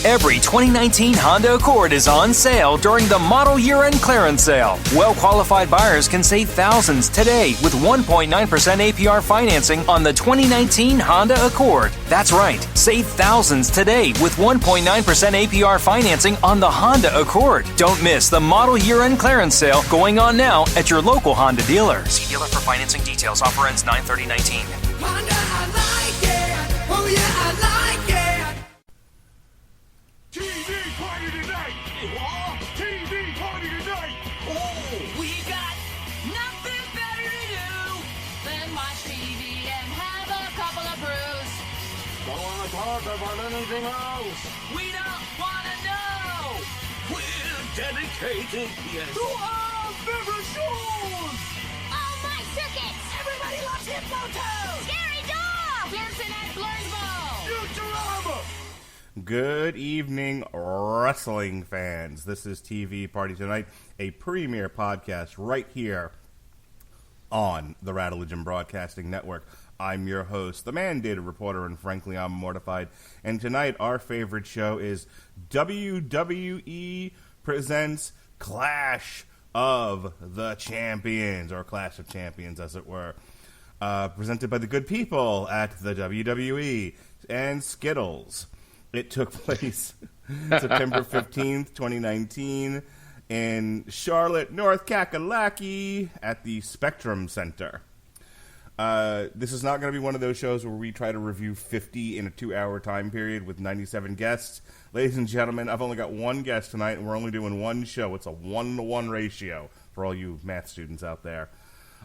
Every 2019 Honda Accord is on sale during the model year-end clearance sale. Well-qualified buyers can save thousands today with 1.9% APR financing on the 2019 Honda Accord. That's right, save thousands today with 1.9% APR financing on the Honda Accord. Don't miss the model year-end clearance sale going on now at your local Honda dealer. See dealer for financing details. Offer ends 9/30/19. Honda, I like it. Oh yeah, I like it. TV party tonight! TV party tonight! Oh, we got nothing better to do than watch TV and have a couple of brews. Don't want to talk about anything else! We don't want to know. We're dedicated, yes! To our favorite shows. Oh, my circuits! Everybody loves Hypnotoad. Scary dog! Pearson at Blursville. Futurama! Good evening, wrestling fans. This is TV Party Tonight, a premier podcast right here on the Radulich Broadcasting Network. I'm your host, the mandated reporter, and frankly, I'm mortified. And tonight, our favorite show is WWE Presents Clash of the Champions, or Clash of Champions, as it were. Presented by the good people at the WWE and Skittles. It took place September 15th, 2019 in Charlotte, North Kakalaki at the Spectrum Center. This is not going to be one of those shows where we try to review 50 in a 2-hour time period with 97 guests. Ladies and gentlemen, I've only got one guest tonight, and we're only doing one show. It's a 1-to-1 ratio for all you math students out there.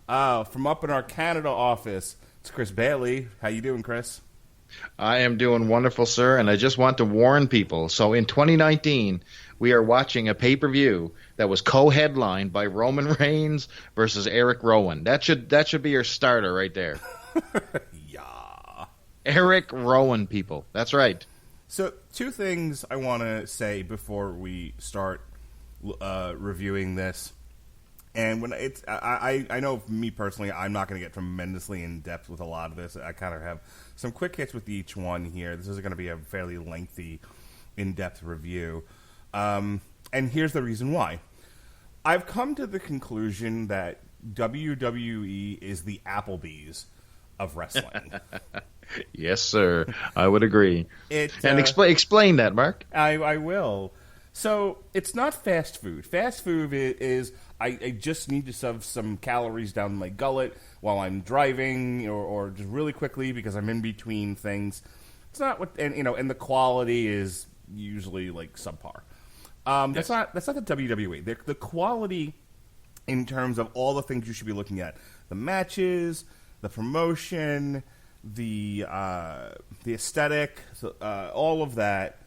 From up in our Canada office, it's Chris Bailey. How you doing, Chris? I am doing wonderful, sir, and I just want to warn people. So in 2019, we are watching a pay-per-view that was co-headlined by Roman Reigns versus Eric Rowan. That should be your starter right there. Yeah. Eric Rowan, people. That's right. So, two things I want to say before we start reviewing this. And when I know for me personally, I'm not going to get tremendously in depth with a lot of this. I kind of have some quick hits with each one here. This is going to be a fairly lengthy, in-depth review. And here's the reason why. I've come to the conclusion that WWE is the Applebee's of wrestling. Yes, sir. I would agree. And explain that, Mark. I will. So, it's not fast food. Fast food is I just need to shove some calories down my gullet while I'm driving or just really quickly because I'm in between things. It's not what, and the quality is usually like subpar. That's not the WWE. The quality in terms of all the things you should be looking at. The matches, the promotion, the aesthetic, all of that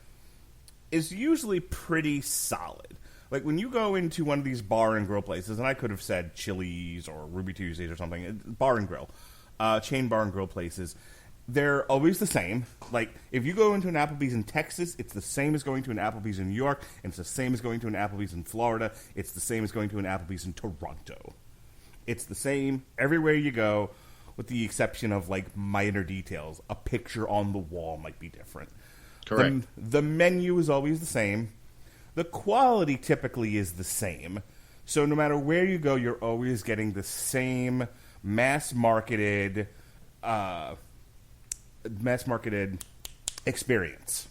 is usually pretty solid. Like, when you go into one of these bar and grill places, and I could have said Chili's or Ruby Tuesdays or something, bar and grill, chain bar and grill places, they're always the same. Like, if you go into an Applebee's in Texas, it's the same as going to an Applebee's in New York, and it's the same as going to an Applebee's in Florida. It's the same as going to an Applebee's in Toronto. It's the same everywhere you go, with the exception of, like, minor details. A picture on the wall might be different. Correct. The menu is always the same. The quality typically is the same. So no matter where you go, you're always getting the same mass-marketed experience.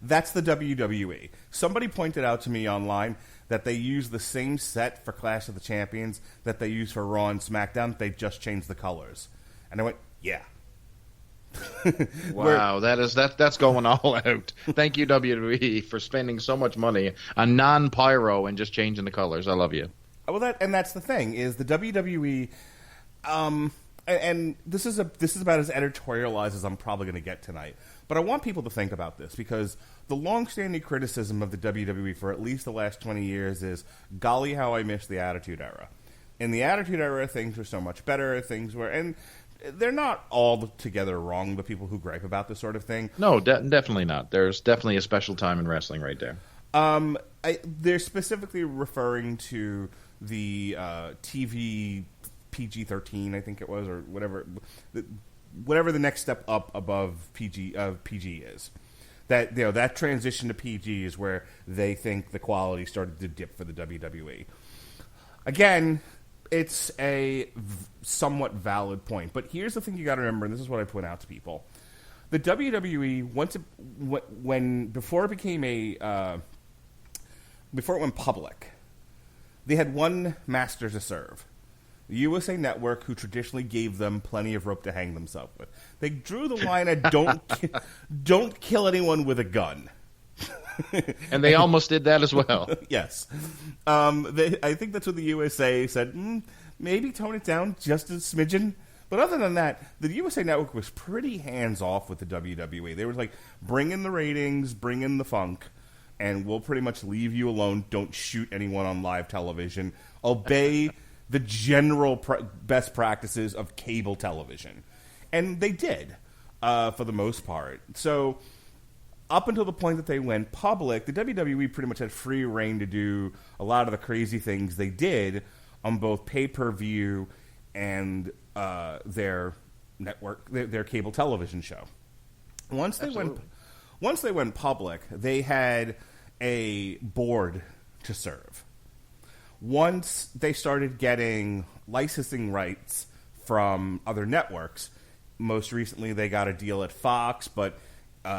That's the WWE. Somebody pointed out to me online that they use the same set for Clash of the Champions that they use for Raw and SmackDown. They just changed the colors. And I went, yeah. Wow, that's going all out. Thank you, WWE, for spending so much money on non-pyro and just changing the colors. I love you. Well, that's the thing is the WWE, and this is about as editorialized as I'm probably going to get tonight. But I want people to think about this because the long-standing criticism of the WWE for at least the last 20 years is, golly, how I miss the Attitude Era. In the Attitude Era, things were so much better. And they're not all together wrong, the people who gripe about this sort of thing. No, definitely not. There's definitely a special time in wrestling right there. They're specifically referring to the TV PG-13, I think it was, or whatever the next step up above PG is. That that transition to PG is where they think the quality started to dip for the WWE. Again, it's a somewhat valid point, but here's the thing you got to remember, and this is what I point out to people: the WWE before it went public, they had one master to serve. The USA Network, who traditionally gave them plenty of rope to hang themselves with. They drew the line at don't kill anyone with a gun. And they almost did that as well. Yes. I think that's what the USA said, maybe tone it down just a smidgen. But other than that, the USA Network was pretty hands-off with the WWE. They were like, bring in the ratings, bring in the funk, and we'll pretty much leave you alone. Don't shoot anyone on live television. Obey the general best practices of cable television. And they did, for the most part. So up until the point that they went public, the WWE pretty much had free reign to do a lot of the crazy things they did on both pay-per-view and their network, their cable television show. Once they went public, they had a board to serve. Once they started getting licensing rights from other networks, most recently they got a deal at Fox, but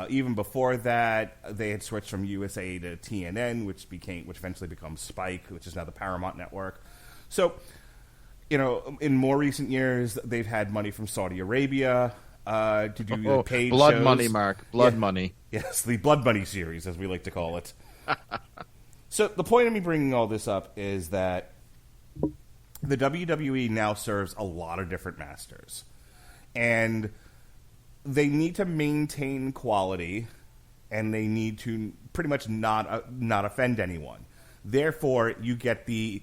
even before that, they had switched from USA to TNN, which eventually becomes Spike, which is now the Paramount Network. So, in more recent years, they've had money from Saudi Arabia to do paid blood shows. money, Mark. Blood money. Yes, the Blood Money series, as we like to call it. So the point of me bringing all this up is that the WWE now serves a lot of different masters. And they need to maintain quality, and they need to pretty much not offend anyone. Therefore, you get the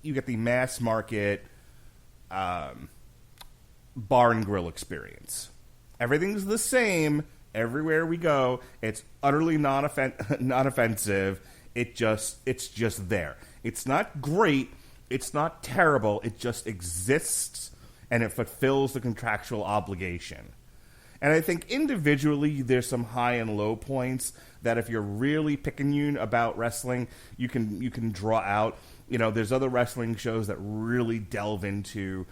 mass market bar and grill experience. Everything's the same everywhere we go. It's utterly not offensive. It's just there. It's not great. It's not terrible. It just exists, and it fulfills the contractual obligation. And I think individually there's some high and low points that if you're really picayune about wrestling, you can draw out. There's other wrestling shows that really delve into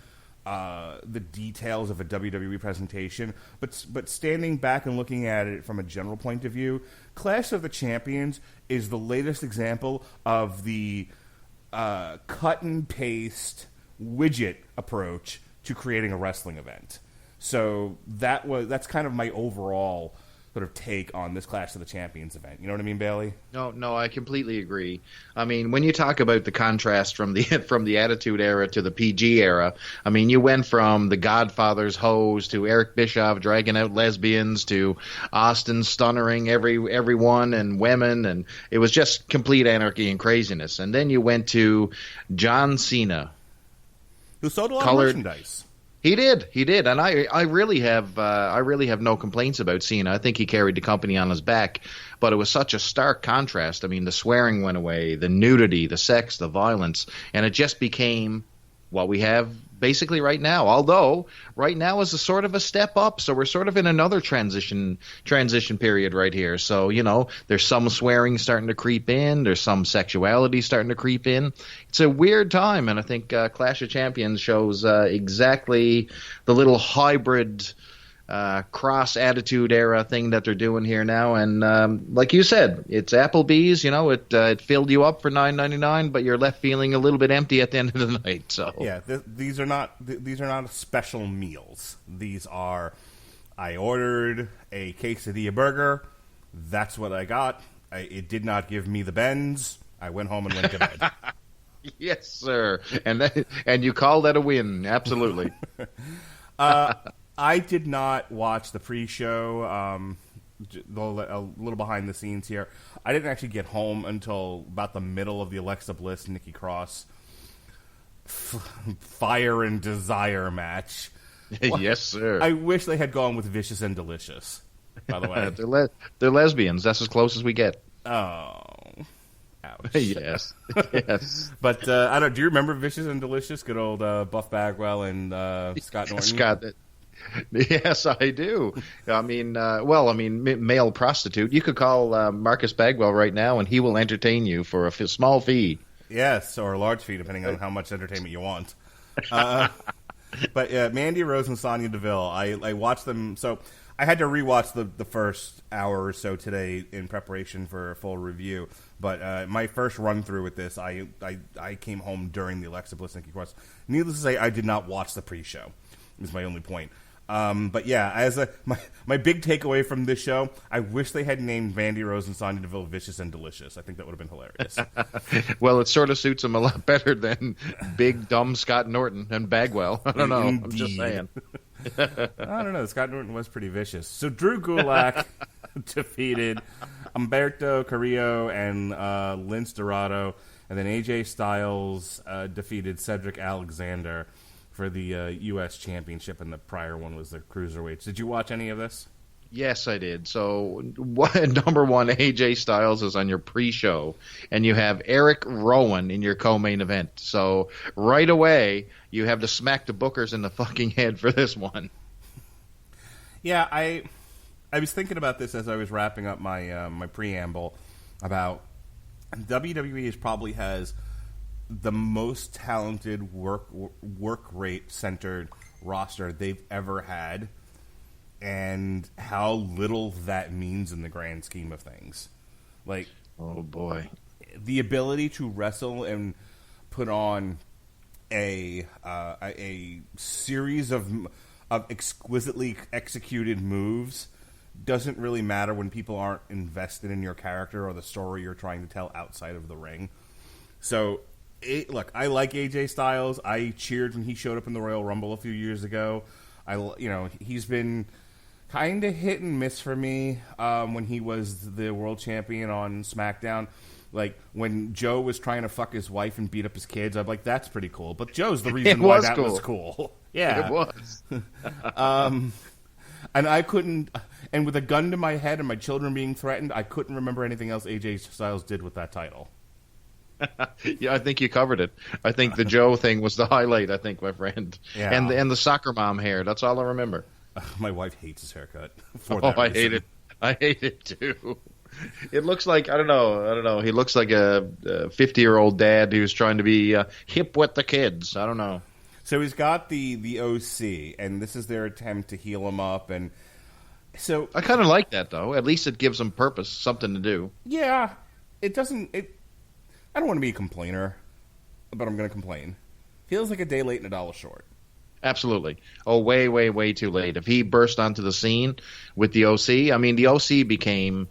the details of a WWE presentation, but standing back and looking at it from a general point of view, Clash of the Champions is the latest example of the cut and paste widget approach to creating a wrestling event. So that's kind of my overall sort of take on this Clash of the Champions event. You know what I mean, Bailey? No, I completely agree. I mean, when you talk about the contrast from the Attitude Era to the PG era, I mean, you went from the Godfather's hose to Eric Bischoff dragging out lesbians to Austin stunnering everyone and women, and it was just complete anarchy and craziness. And then you went to John Cena, who sold a lot of merchandise. He did, and I really have no complaints about Cena. I think he carried the company on his back, but it was such a stark contrast. I mean, the swearing went away, the nudity, the sex, the violence, and it just became what we have basically right now. Although right now is a sort of a step up, so we're sort of in another transition period right here. So there's some swearing starting to creep in, there's some sexuality starting to creep in. It's a weird time, and I think Clash of Champions shows exactly the little hybrid cross attitude era thing that they're doing here now. And like you said, it's Applebee's. It filled you up for $9.99, but you're left feeling a little bit empty at the end of the night. So yeah, these are not special meals. These are, I ordered a quesadilla burger. That's what I got. It did not give me the bends. I went home and went to bed. Yes, sir. And you call that a win? Absolutely. I did not watch the pre-show, a little behind the scenes here. I didn't actually get home until about the middle of the Alexa Bliss, Nikki Cross Fire and Desire match. Yes, sir. I wish they had gone with Vicious and Delicious, by the way. They're lesbians. That's as close as we get. Oh. Ouch. Yes. Yes. But do you remember Vicious and Delicious? Good old Buff Bagwell and Scott Norton. Yes, I do. I mean, male prostitute. You could call Marcus Bagwell right now, and he will entertain you for a small fee. Yes, or a large fee, depending on how much entertainment you want. But Mandy Rose and Sonya Deville, I watched them. So I had to rewatch the first hour or so today in preparation for a full review. But my first run through with this, I came home during the Alexa Bliss Nikki Cross. Needless to say, I did not watch the pre-show. Is my only point. But yeah, as my big takeaway from this show, I wish they had named Mandy Rose and Sonya Deville Vicious and Delicious. I think that would have been hilarious. Well, it sort of suits them a lot better than big, dumb Scott Norton and Bagwell. I don't know. Indeed. I'm just saying. I don't know. Scott Norton was pretty vicious. So Drew Gulak defeated Humberto Carrillo and Lince Dorado, and then AJ Styles defeated Cedric Alexander for the U.S. Championship, and the prior one was the Cruiserweights. Did you watch any of this? Yes, I did. So, number one, AJ Styles is on your pre-show, and you have Eric Rowan in your co-main event. So, right away, you have to smack the bookers in the fucking head for this one. Yeah, I was thinking about this as I was wrapping up my my preamble about WWE probably has the most talented work rate centered roster they've ever had, and how little that means in the grand scheme of things. Like, oh boy, the ability to wrestle and put on a series of exquisitely executed moves doesn't really matter when people aren't invested in your character or the story you're trying to tell outside of the ring. So, look, I like AJ Styles. I cheered when he showed up in the Royal Rumble a few years ago. He's been kind of hit and miss for me when he was the world champion on SmackDown. Like, when Joe was trying to fuck his wife and beat up his kids, I'm like, that's pretty cool. But Joe's the reason why that was cool. Yeah. It was. And I couldn't, and with a gun to my head and my children being threatened, I couldn't remember anything else AJ Styles did with that title. Yeah, I think you covered it. I think the Joe thing was the highlight, I think, my friend. Yeah. And the soccer mom hair. That's all I remember. My wife hates his haircut. I hate it. I hate it, too. It looks like, I don't know. He looks like a 50-year-old dad who's trying to be hip with the kids. I don't know. So he's got the OC, and this is their attempt to heal him up. And so I kind of like that, though. At least it gives them purpose, something to do. Yeah. It doesn't... I don't want to be a complainer, but I'm going to complain. Feels like a day late and a dollar short. Absolutely. Oh, way, way, way too late. If he burst onto the scene with the OC, I mean, the OC became...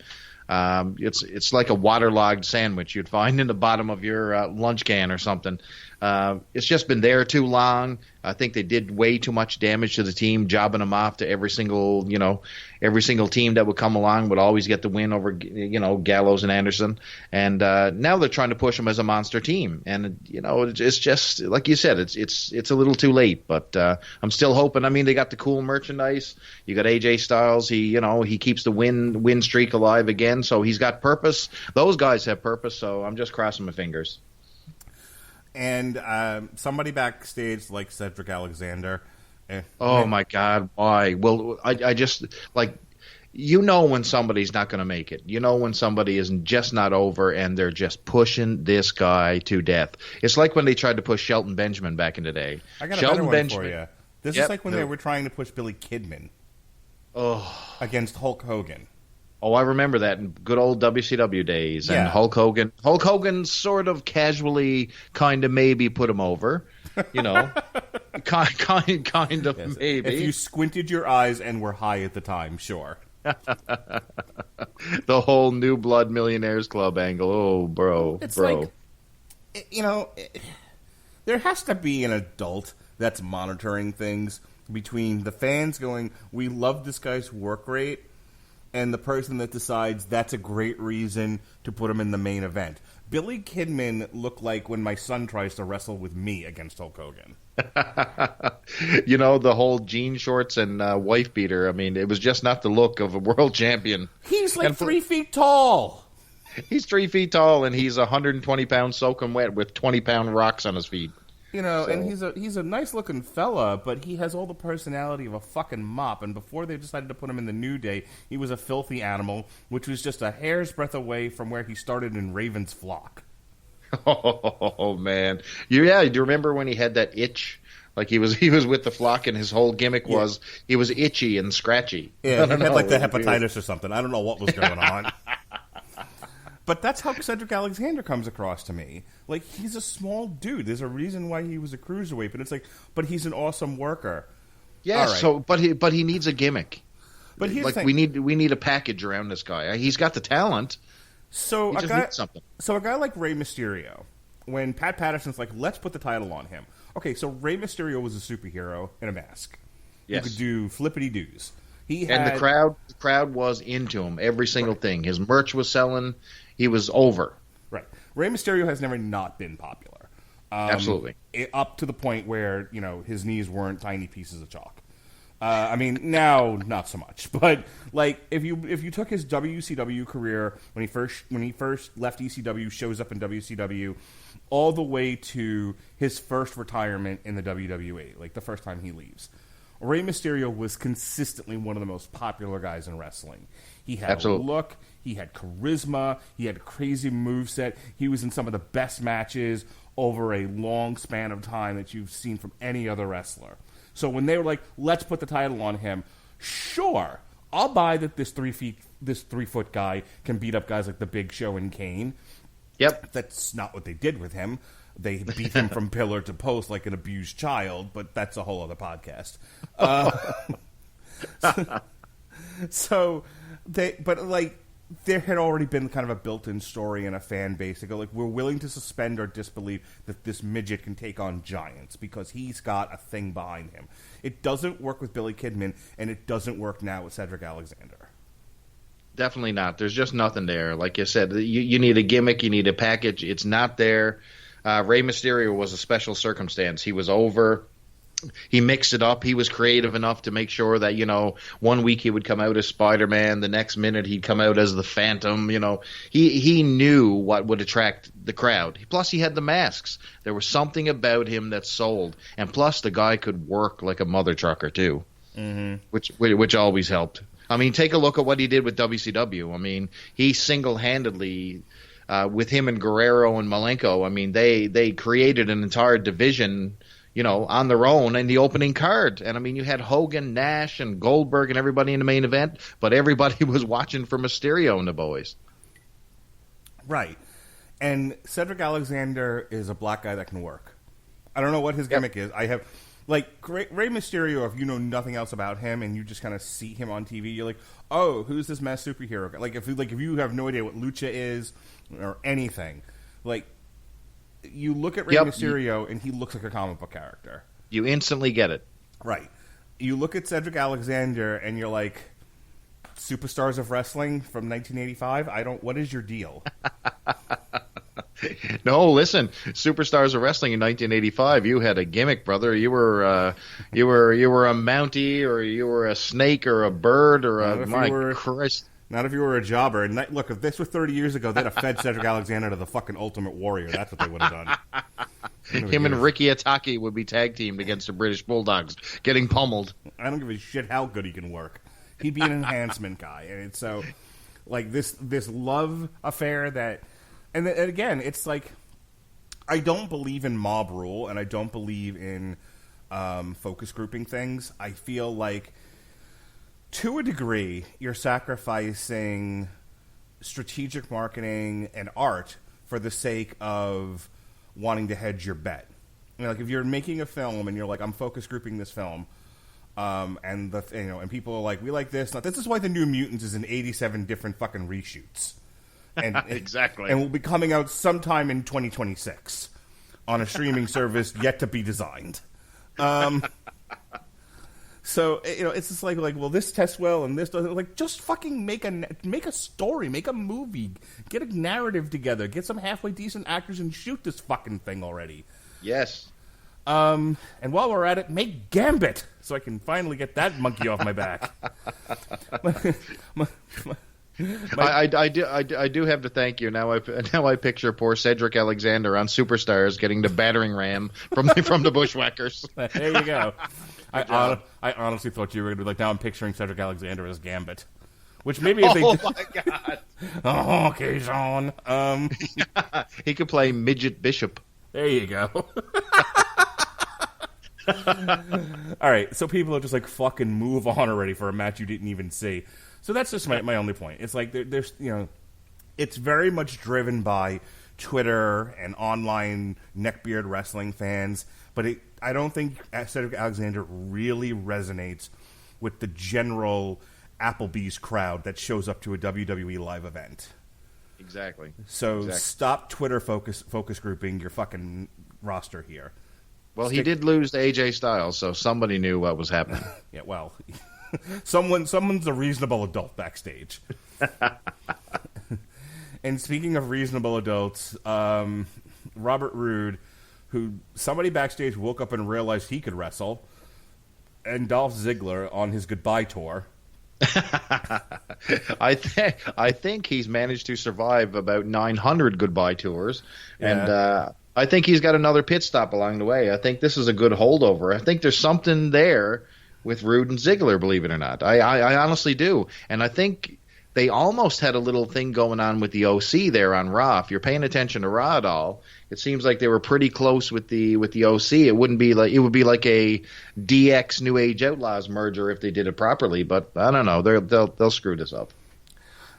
it's like a waterlogged sandwich you'd find in the bottom of your lunch can or something. It's just been there too long. I think they did way too much damage to the team, jobbing them off to every single team that would come along would always get the win over, Gallows and Anderson. And now they're trying to push them as a monster team. And, it's just, like you said, it's a little too late. But I'm still hoping. I mean, they got the cool merchandise. You got AJ Styles. He keeps the win streak alive again. So he's got purpose. Those guys have purpose. So I'm just crossing my fingers. And somebody backstage like Cedric Alexander. My God, why? Well, I just, like, when somebody's not going to make it. When somebody is just not over and they're just pushing this guy to death. It's like when they tried to push Shelton Benjamin back in the day. I got a better one for you. This is like when they were trying to push Billy Kidman against Hulk Hogan. Oh, I remember that in good old WCW days. And Yeah. Hulk Hogan sort of casually kind of maybe put him over, kind of Yes. maybe. If you squinted your eyes and were high at the time, sure. The whole New Blood Millionaires Club angle. Oh, bro. It's bro. like, there has to be an adult that's monitoring things between the fans going, we love this guy's work rate, and the person that decides that's a great reason to put him in the main event. Billy Kidman looked like when my son tries to wrestle with me against Hulk Hogan. The whole jean shorts and wife beater. I mean, it was just not the look of a world champion. He's like 3 feet tall. He's 3 feet tall, and he's 120 pounds soaking wet with 20-pound rocks on his feet. You know, So- and he's a nice looking fella, but he has all the personality of a fucking mop. And before they decided to put him in the New Day, he was a filthy animal, which was just a hair's breadth away from where he started in Raven's flock. Oh man, do you remember when he had that itch? Like he was with the flock, and his whole gimmick was he was itchy and scratchy. Yeah, he had like the It was weird. hepatitis or something. I don't know what was going on. But that's how Cedric Alexander comes across to me. Like, he's a small dude. There's a reason why he was a cruiserweight, but it's like, but he's an awesome worker. Yeah, All right. so but he needs a gimmick. But here's Like the thing. we need a package around this guy. He's got the talent. So He a just guy, needs something. so a guy like Rey Mysterio, when Pat Patterson's like, let's put the title on him. Okay, so Rey Mysterio was a superhero in a mask. Yes. He could do flippity doos. And the crowd was into him. Every single thing. His merch was selling. He was over. Right. Rey Mysterio has never not been popular. Absolutely. Up to the point where, you know, his knees weren't tiny pieces of chalk. I mean, now not so much, but like if you took his WCW career when he first left ECW, shows up in WCW, all the way to his first retirement in the WWE, like the first time he leaves, Rey Mysterio was consistently one of the most popular guys in wrestling. He had Absolutely. a look, he had charisma, he had a crazy moveset. He was in some of the best matches over a long span of time that you've seen from any other wrestler. So when they were like, let's put the title on him, sure, I'll buy that this 3-foot guy can beat up guys like the Big Show and Kane. Yep. That's not what they did with him. They beat him from pillar to post like an abused child, but that's a whole other podcast. There had already been kind of a built-in story and a fan base that go like, we're willing to suspend our disbelief that this midget can take on giants because he's got a thing behind him. It doesn't work with Billy Kidman, and it doesn't work now with Cedric Alexander. Definitely not. There's just nothing there. Like you said, you need a gimmick, you need a package. It's not there. Rey Mysterio was a special circumstance. He was over. He mixed it up. He was creative enough to make sure that, you know, one week he would come out as Spider-Man, the next minute he'd come out as the Phantom. You know, he knew what would attract the crowd. Plus, he had the masks. There was something about him that sold. And plus, the guy could work like a mother trucker, too, which always helped. I mean, take a look at what he did with WCW. I mean, he single-handedly, with him and Guerrero and Malenko, I mean, they created an entire division, you know, on their own in the opening card. And, I mean, you had Hogan, Nash, and Goldberg and everybody in the main event, but everybody was watching for Mysterio and the boys. Right. And Cedric Alexander is a black guy that can work. I don't know what his gimmick is. I have... Like, Rey Mysterio, if you know nothing else about him and you just kind of see him on TV, you're like, oh, who's this masked superhero guy? Like, if you have no idea what Lucha is or anything, like, you look at Rey Mysterio and he looks like a comic book character. You instantly get it. Right. You look at Cedric Alexander and you're like, Superstars of Wrestling from 1985? What is your deal? No, listen, Superstars of Wrestling in 1985. You had a gimmick, brother. You were a Mountie, or you were a snake, or a bird, or Christ. Not if you were a jobber. And look, if this was 30 years ago, they'd have fed Cedric Alexander to the fucking Ultimate Warrior. That's what they would have done. Him and Ricky Ataki would be tag teamed against the British Bulldogs, getting pummeled. I don't give a shit how good he can work. He'd be an enhancement guy, and it's so like this love affair that. And again, it's like, I don't believe in mob rule, and I don't believe in focus grouping things. I feel like, to a degree, you're sacrificing strategic marketing and art for the sake of wanting to hedge your bet. You know, like if you're making a film and you're like, I'm focus grouping this film, and people are like, we like this. Now, this is why the New Mutants is in 87 different fucking reshoots. And Exactly. And will be coming out sometime in 2026 on a streaming service yet to be designed. So, you know, it's just like, well, this tests well and this doesn't. Like, just fucking make a story, make a movie, get a narrative together, get some halfway decent actors and shoot this fucking thing already. Yes. And while we're at it, make Gambit so I can finally get that monkey off my back. I do have to thank you. Now I picture poor Cedric Alexander on Superstars getting the battering ram from the Bushwhackers. There you go. I honestly thought you were going to be like, now I'm picturing Cedric Alexander as Gambit. Which maybe if they Oh my God! Oh, okay, Sean. He could play Midget Bishop. There you go. All right, so people are just like, fucking move on already for a match you didn't even see. So that's just my only point. It's like there's it's very much driven by Twitter and online neckbeard wrestling fans, but I don't think Cedric Alexander really resonates with the general Applebee's crowd that shows up to a WWE live event. Exactly. So stop Twitter focus grouping your fucking roster here. Well, he did lose to AJ Styles, so somebody knew what was happening. Yeah, well, someone's a reasonable adult backstage. And speaking of reasonable adults, Robert Roode, who somebody backstage woke up and realized he could wrestle, and Dolph Ziggler on his goodbye tour. I think he's managed to survive about 900 goodbye tours, and I think he's got another pit stop along the way. I think this is a good holdover. I think there's something there with Roode and Ziggler, believe it or not. I honestly do, and I think they almost had a little thing going on with the OC there on Raw. If you're paying attention to Raw at all, it seems like they were pretty close with the OC. It would be like a DX New Age Outlaws merger if they did it properly. But I don't know. They'll screw this up.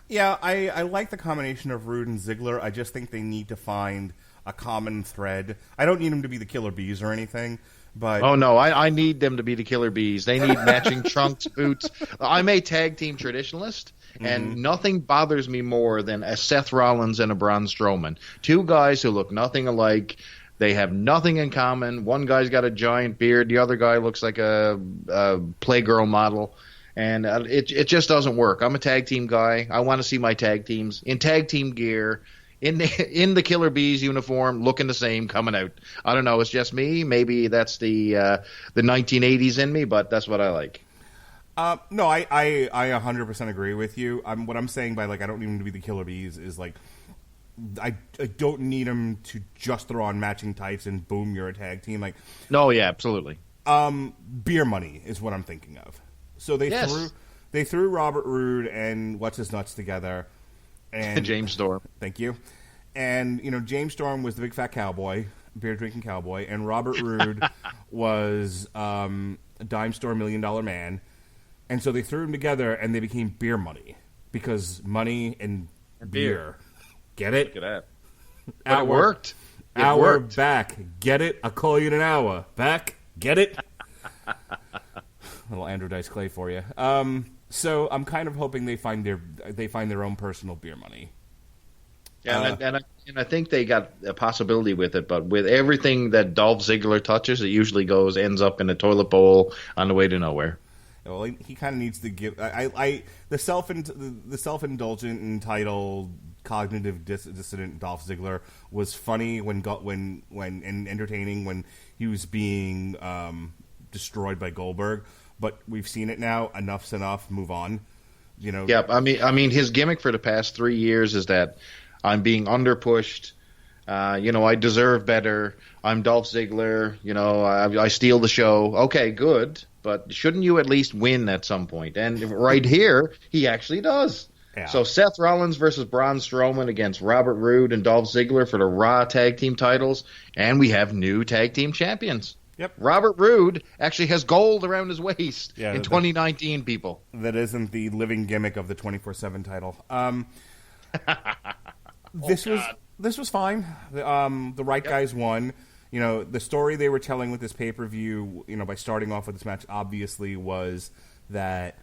Yeah, I like the combination of Roode and Ziggler. I just think they need to find a common thread. I don't need them to be the Killer Bees or anything. But oh no, I need them to be the Killer Bees. They need matching trunks, boots. I'm a tag team traditionalist, and nothing bothers me more than a Seth Rollins and a Braun Strowman. Two guys who look nothing alike. They have nothing in common. One guy's got a giant beard. The other guy looks like a Playgirl model. And it just doesn't work. I'm a tag team guy. I want to see my tag teams in tag team gear, in the Killer Bees uniform, looking the same, coming out. I don't know. It's just me. Maybe that's the 1980s in me, but that's what I like. No, I 100% agree with you. What I'm saying by like I don't need them to be the Killer Bees is like I don't need them to just throw on matching tights and boom, you're a tag team. Like no, yeah, absolutely. Beer money is what I'm thinking of. So they threw Robert Roode and what's his nuts together. And James Storm. Thank you. And, James Storm was the big fat cowboy, beer-drinking cowboy, and Robert Roode was a dime store $1 million man. And so they threw them together, and they became beer money. Because money and beer. Get it? Look at that. It worked. Hour back. Get it? I'll call you in an hour. Back. Get it? Little Andrew Dice Clay for you. So I'm kind of hoping they find their own personal beer money. Yeah, and I think they got a possibility with it, but with everything that Dolph Ziggler touches, it usually ends up in a toilet bowl on the way to nowhere. Well, he kind of needs to give. The self-indulgent, entitled, cognitive dissident Dolph Ziggler was funny when and entertaining when he was being destroyed by Goldberg. But we've seen it now. Enough's enough. Move on. Yeah, I mean, his gimmick for the past 3 years is that I'm being underpushed. I deserve better. I'm Dolph Ziggler. I steal the show. Okay, good. But shouldn't you at least win at some point? And right here, he actually does. Yeah. So Seth Rollins versus Braun Strowman against Robert Roode and Dolph Ziggler for the Raw tag team titles, and we have new tag team champions. Yep. Robert Roode actually has gold around his waist in 2019, people. That isn't the living gimmick of the 24/7 title. This was fine. The right guys won. The story they were telling with this pay-per-view, by starting off with this match, obviously was that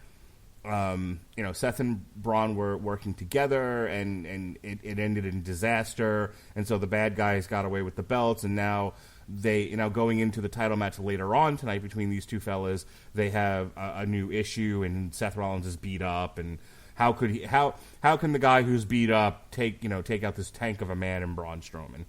Seth and Braun were working together, and it ended in disaster, and so the bad guys got away with the belts, and now they, going into the title match later on tonight between these two fellas, they have a new issue, and Seth Rollins is beat up, and how can the guy who's beat up take out this tank of a man in Braun Strowman?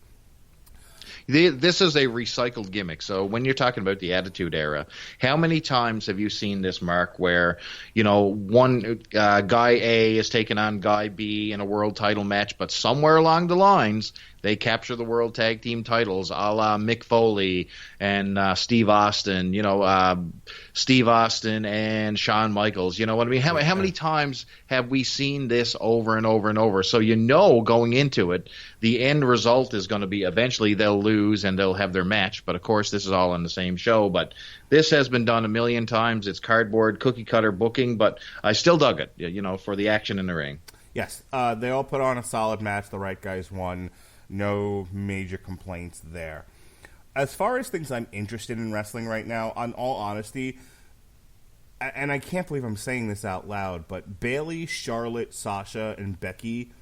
This is a recycled gimmick. So when you're talking about the Attitude Era, how many times have you seen this, Mark, where, one guy A is taking on guy B in a world title match, but somewhere along the lines, they capture the world tag team titles, a la Mick Foley and Steve Austin, Steve Austin and Shawn Michaels. You know what I mean? How many times have we seen this over and over and over? So going into it, the end result is going to be eventually they'll lose and they'll have their match. But, of course, this is all on the same show. But this has been done a million times. It's cardboard, cookie-cutter booking, but I still dug it, for the action in the ring. Yes, they all put on a solid match. The right guys won. No major complaints there. As far as things I'm interested in wrestling right now, on all honesty, and I can't believe I'm saying this out loud, but Bayley, Charlotte, Sasha, and Becky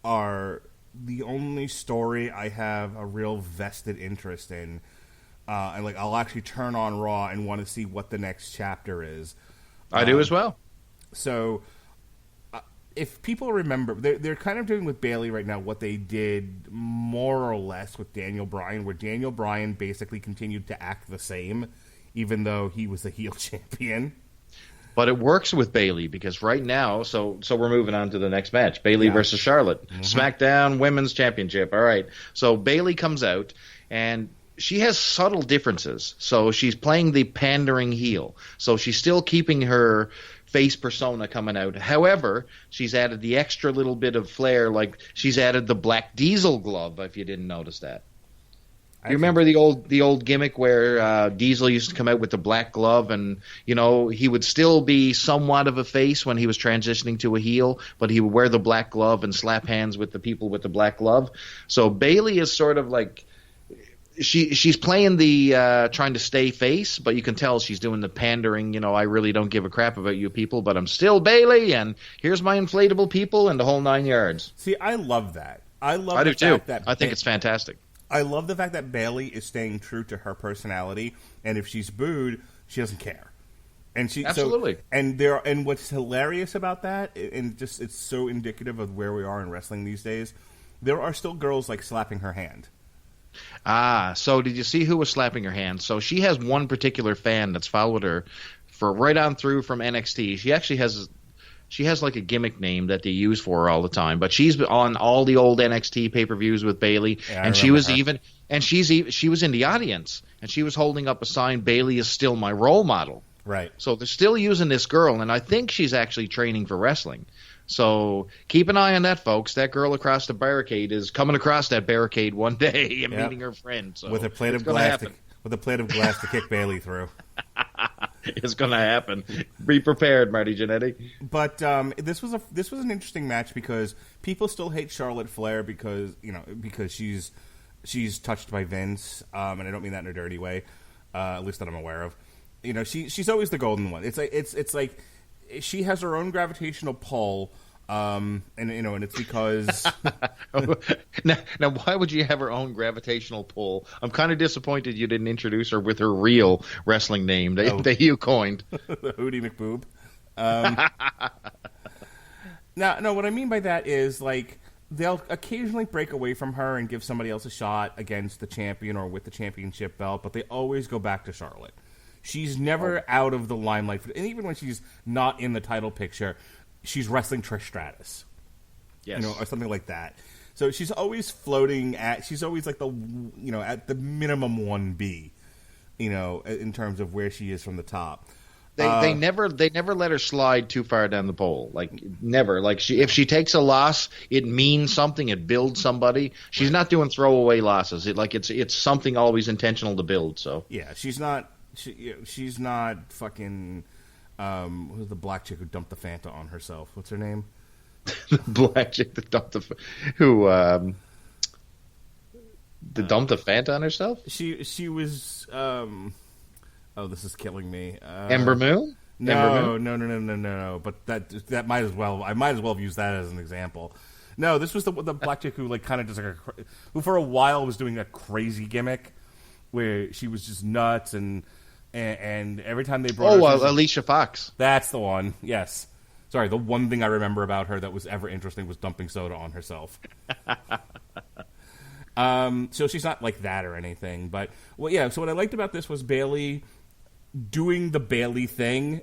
are the only story I have a real vested interest in. And I'll actually turn on Raw and want to see what the next chapter is. I do as well. So if people remember, they're kind of doing with Bayley right now what they did more or less with Daniel Bryan, where Daniel Bryan basically continued to act the same, even though he was the heel champion. But it works with Bayley because right now, so we're moving on to the next match, Bayley versus Charlotte, SmackDown Women's Championship. All right, so Bayley comes out and she has subtle differences. So she's playing the pandering heel, so she's still keeping her face persona coming out. However, she's added the extra little bit of flair, like she's added the black Diesel glove, if you didn't notice that. You remember the old gimmick where Diesel used to come out with the black glove, and he would still be somewhat of a face when he was transitioning to a heel, but he would wear the black glove and slap hands with the people with the black glove. So Bayley is sort of like she's playing the trying to stay face, but you can tell she's doing the pandering. I really don't give a crap about you people, but I'm still Bayley, and here's my inflatable people and the whole 9 yards. See, I love that. I do too. I think it's fantastic. I love the fact that Bayley is staying true to her personality, and if she's booed, she doesn't care. And she absolutely. And what's hilarious about that, and just it's so indicative of where we are in wrestling these days. There are still girls slapping her hand. So did you see who was slapping her hand? So she has one particular fan that's followed her for right on through from NXT. She actually has. She has a gimmick name that they use for her all the time, but she's on all the old NXT pay-per-views with Bayley, and she was she was in the audience, and she was holding up a sign, "Bayley is still my role model." Right. So they're still using this girl, and I think she's actually training for wrestling. So keep an eye on that, folks. That girl across the barricade is coming across that barricade one day and meeting her friend. So with a plate of glass to kick Bayley through. It's going to happen. Be prepared, Marty Jannetty. But this was an interesting match because people still hate Charlotte Flair because she's touched by Vince, and I don't mean that in a dirty way, at least that I'm aware of. She's always the golden one. It's like she has her own gravitational pull. And it's because now why would you have her own gravitational pull? I'm kind of disappointed you didn't introduce her with her real wrestling name that you coined. The Hootie McBoob. Now, what I mean by that is they'll occasionally break away from her and give somebody else a shot against the champion or with the championship belt, but they always go back to Charlotte. She's never out of the limelight, and even when she's not in the title picture, she's wrestling Trish Stratus, yes, or something like that. So she's always floating she's always at the minimum 1B, in terms of where she is from the top. They never let her slide too far down the pole. Never. If she takes a loss, it means something. It builds somebody. She's not doing throwaway losses. It's something always intentional to build. So yeah, she's not fucking. Who's the black chick who dumped the Fanta on herself? What's her name? The black chick that dumped dumped the Fanta on herself? She was. This is killing me. Ember Moon? No. But that might as well. I might as well have used that as an example. No, this was the black chick who kind of just who for a while was doing a crazy gimmick where she was just nuts and every time they brought her... Alicia Fox. That's the one, yes. Sorry, the one thing I remember about her that was ever interesting was dumping soda on herself. So she's not like that or anything. But, well, yeah, so what I liked about this was Bayley doing the Bayley thing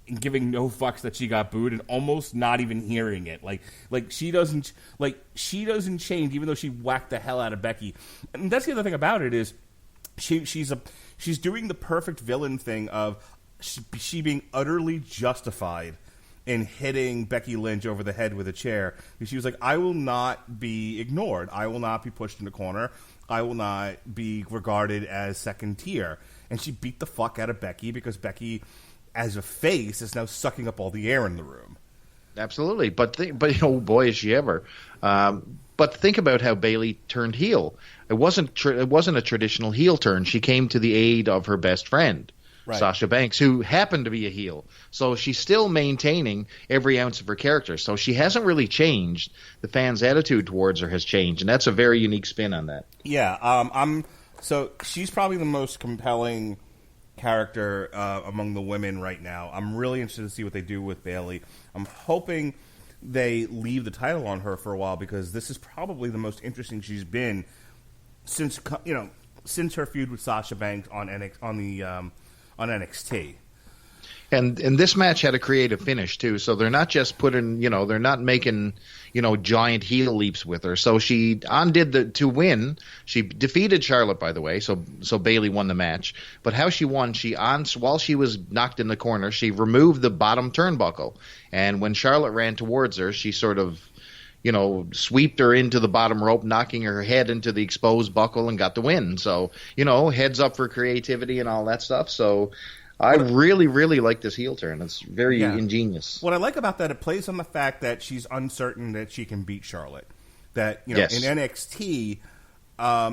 and giving no fucks that she got booed and almost not even hearing it. Like she doesn't change even though she whacked the hell out of Becky. And that's the other thing about it is she's doing the perfect villain thing of she being utterly justified in hitting Becky Lynch over the head with a chair. She was like, I will not be ignored. I will not be pushed in the corner. I will not be regarded as second tier. And she beat the fuck out of Becky because Becky, as a face, is now sucking up all the air in the room. Absolutely, but boy, is she ever. But think about how Bayley turned heel. It wasn't a traditional heel turn. She came to the aid of her best friend, right, Sasha Banks, who happened to be a heel. So she's still maintaining every ounce of her character. So she hasn't really changed. The fans' attitude towards her has changed, and that's a very unique spin on that. Yeah, so she's probably the most compelling character among the women right now. I'm really interested to see what they do with Bayley. I'm hoping they leave the title on her for a while because this is probably the most interesting she's been since her feud with Sasha Banks on NXT. And this match had a creative finish too, so they're not just they're not making giant heel leaps with her. So she undid to win. She defeated Charlotte, by the way. So Bayley won the match. But how she won? While she was knocked in the corner, she removed the bottom turnbuckle, and when Charlotte ran towards her, she sort of sweeped her into the bottom rope, knocking her head into the exposed buckle, and got the win. So heads up for creativity and all that stuff. So I really, really like this heel turn. It's very ingenious. What I like about that, it plays on the fact that she's uncertain that she can beat Charlotte. That, yes, in NXT,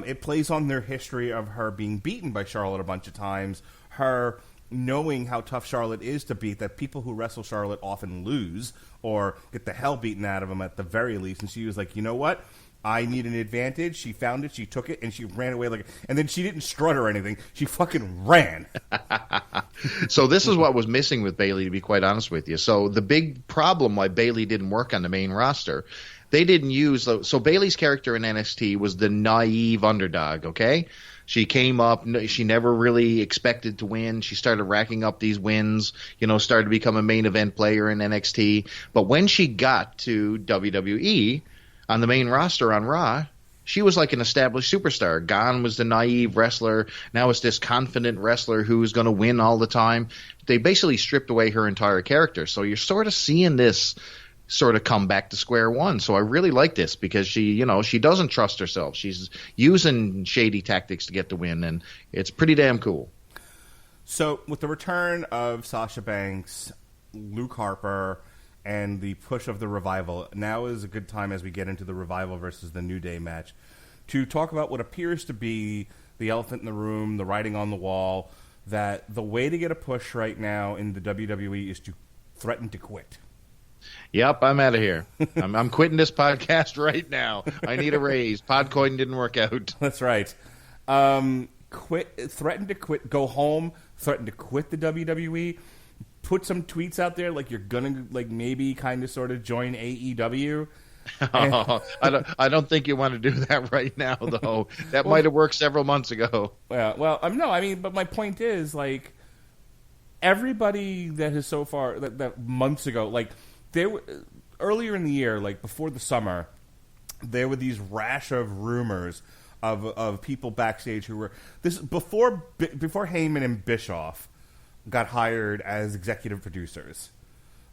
it plays on their history of her being beaten by Charlotte a bunch of times, her knowing how tough Charlotte is to beat, that people who wrestle Charlotte often lose or get the hell beaten out of them at the very least. And she was like, you know what? I need an advantage. She found it. She took it, and she ran away and then she didn't strut or anything. She fucking ran. So this is what was missing with Bayley, to be quite honest with you. So the big problem why Bayley didn't work on the main roster, they didn't use. So Bayley's character in NXT was the naive underdog. Okay, she came up. She never really expected to win. She started racking up these wins. Started to become a main event player in NXT. But when she got to WWE, on the main roster on Raw, she was like an established superstar. Gone was the naive wrestler. Now it's this confident wrestler who's going to win all the time. They basically stripped away her entire character. So you're sort of seeing this sort of come back to square one. So I really like this because she doesn't trust herself. She's using shady tactics to get the win, and it's pretty damn cool. So with the return of Sasha Banks, Luke Harper, and the push of the Revival, now is a good time as we get into the Revival versus the New Day match to talk about what appears to be the elephant in the room, the writing on the wall, that the way to get a push right now in the WWE is to threaten to quit. Yep, I'm out of here. I'm quitting this podcast right now. I need a raise. Podcoin didn't work out. That's right. Threaten to quit, go home, threaten to quit the WWE. Put some tweets out there like you're gonna maybe kind of sort of join AEW. I don't think you want to do that right now, though. That might have worked several months ago. But my point is everybody that has so far that months ago, there were earlier in the year, before the summer, there were these rash of rumors of people backstage who were before Heyman and Bischoff got hired as executive producers.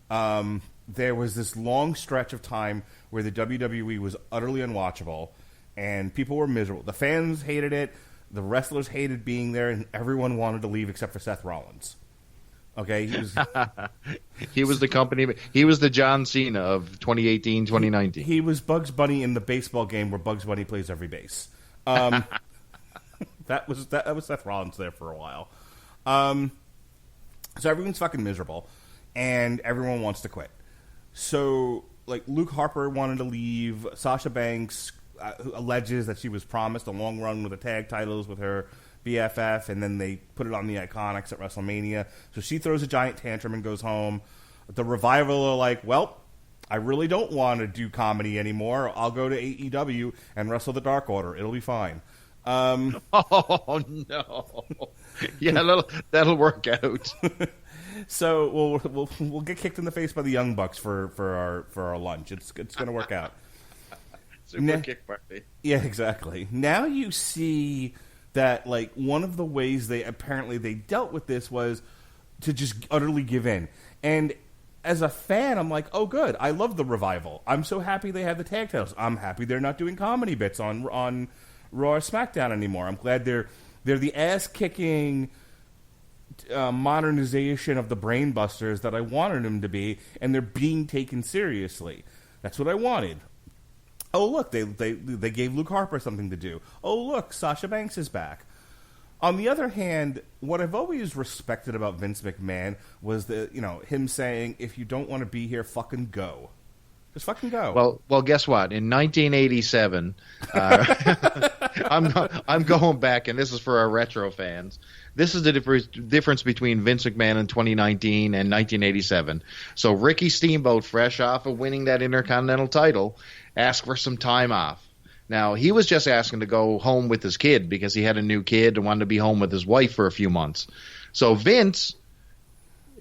There was this long stretch of time where the WWE was utterly unwatchable, and people were miserable. The fans hated it, the wrestlers hated being there, and everyone wanted to leave except for Seth Rollins. Okay, he was the company. He was the John Cena of 2018, 2019. He was Bugs Bunny in the baseball game where Bugs Bunny plays every base. That was Seth Rollins there for a while. So everyone's fucking miserable, and everyone wants to quit. So, Luke Harper wanted to leave. Sasha Banks alleges that she was promised a long run with the tag titles with her BFF, and then they put it on the Iconics at WrestleMania. So she throws a giant tantrum and goes home. The Revival are like, well, I really don't want to do comedy anymore. I'll go to AEW and wrestle the Dark Order. It'll be fine. Oh no! Yeah, that'll work out. So we'll get kicked in the face by the Young Bucks for our lunch. It's going to work out. Super kick party. Yeah, exactly. Now you see that like one of the ways they dealt with this was to just utterly give in. And as a fan, I'm like, oh, good. I love the Revival. I'm so happy they have the tag titles. I'm happy they're not doing comedy bits on Raw or SmackDown anymore. I'm glad they're the ass kicking modernization of the Brainbusters that I wanted them to be, and they're being taken seriously. That's what I wanted. Oh, look, they gave Luke Harper something to do. Oh, look, Sasha Banks is back. On the other hand, what I've always respected about Vince McMahon was him saying, if you don't want to be here, fucking go. Just fucking go. Well, guess what? In 1987, I'm going back, and this is for our retro fans. This is the difference between Vince McMahon in 2019 and 1987. So Ricky Steamboat, fresh off of winning that Intercontinental title, asked for some time off. Now, he was just asking to go home with his kid because he had a new kid and wanted to be home with his wife for a few months. So Vince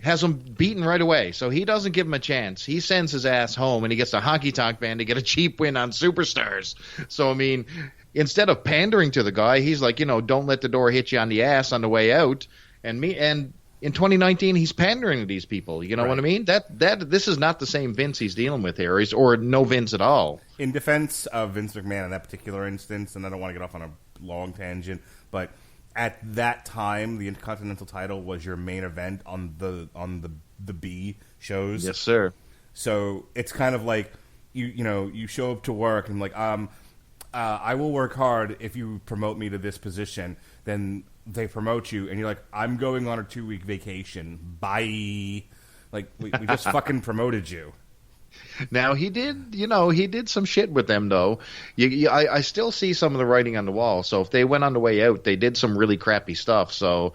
has him beaten right away. So he doesn't give him a chance. He sends his ass home, and he gets a honky-tonk band to get a cheap win on Superstars. So, I mean, instead of pandering to the guy, he's like, don't let the door hit you on the ass on the way out. And in 2019, he's pandering to these people. You know right. what I mean? This is not the same Vince he's dealing with here, or no Vince at all. In defense of Vince McMahon in that particular instance, and I don't want to get off on a long tangent, but at that time, the Intercontinental title was your main event on the B shows. Yes, sir. So it's kind of like you show up to work and like I will work hard if you promote me to this position. Then they promote you, and you're like, I'm going on a 2-week vacation. Bye. Like we just fucking promoted you. Now he did some shit with them though. I still see some of the writing on the wall. So if they went on the way out, they did some really crappy stuff. So,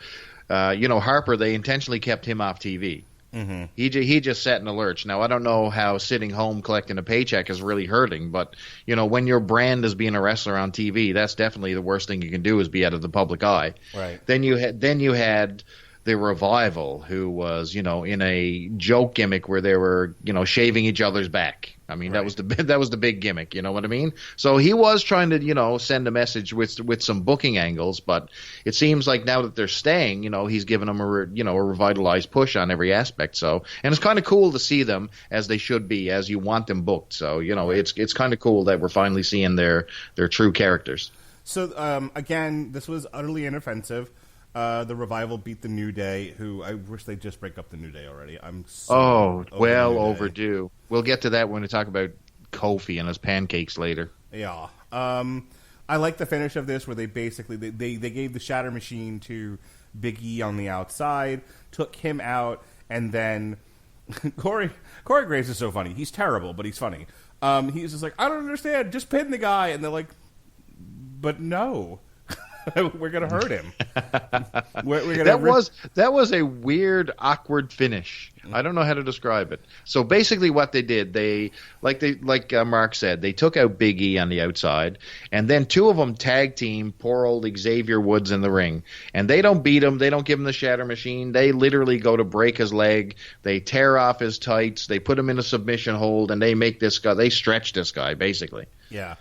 Harper, they intentionally kept him off TV. Mm-hmm. He just sat in a lurch. Now I don't know how sitting home collecting a paycheck is really hurting, but when your brand is being a wrestler on TV, that's definitely the worst thing you can do is be out of the public eye. Right. Then you had the Revival, who was, in a joke gimmick where they were, shaving each other's back. I mean, right. that was the big gimmick. You know what I mean? So he was trying to, send a message with some booking angles, but it seems like now that they're staying, he's giving them a revitalized push on every aspect. So, and it's kind of cool to see them as they should be, as you want them booked. So, it's kind of cool that we're finally seeing their true characters. So, again, this was utterly inoffensive. The Revival beat the New Day, who I wish they'd just break up the New Day already. I'm so overdue. We'll get to that when we talk about Kofi and his pancakes later. Yeah. I like the finish of this where they basically they gave the Shatter Machine to Big E on the outside, took him out, and then Corey Graves is so funny. He's terrible, but he's funny. He's just like, I don't understand. Just pin the guy, and they're like, but no. We're gonna hurt him. That was a weird, awkward finish. I don't know how to describe it. So basically, what they did, like Mark said, they took out Big E on the outside, and then two of them tag team poor old Xavier Woods in the ring, and they don't beat him. They don't give him the Shatter Machine. They literally go to break his leg. They tear off his tights. They put him in a submission hold, and they make this guy. They stretch this guy basically. Yeah.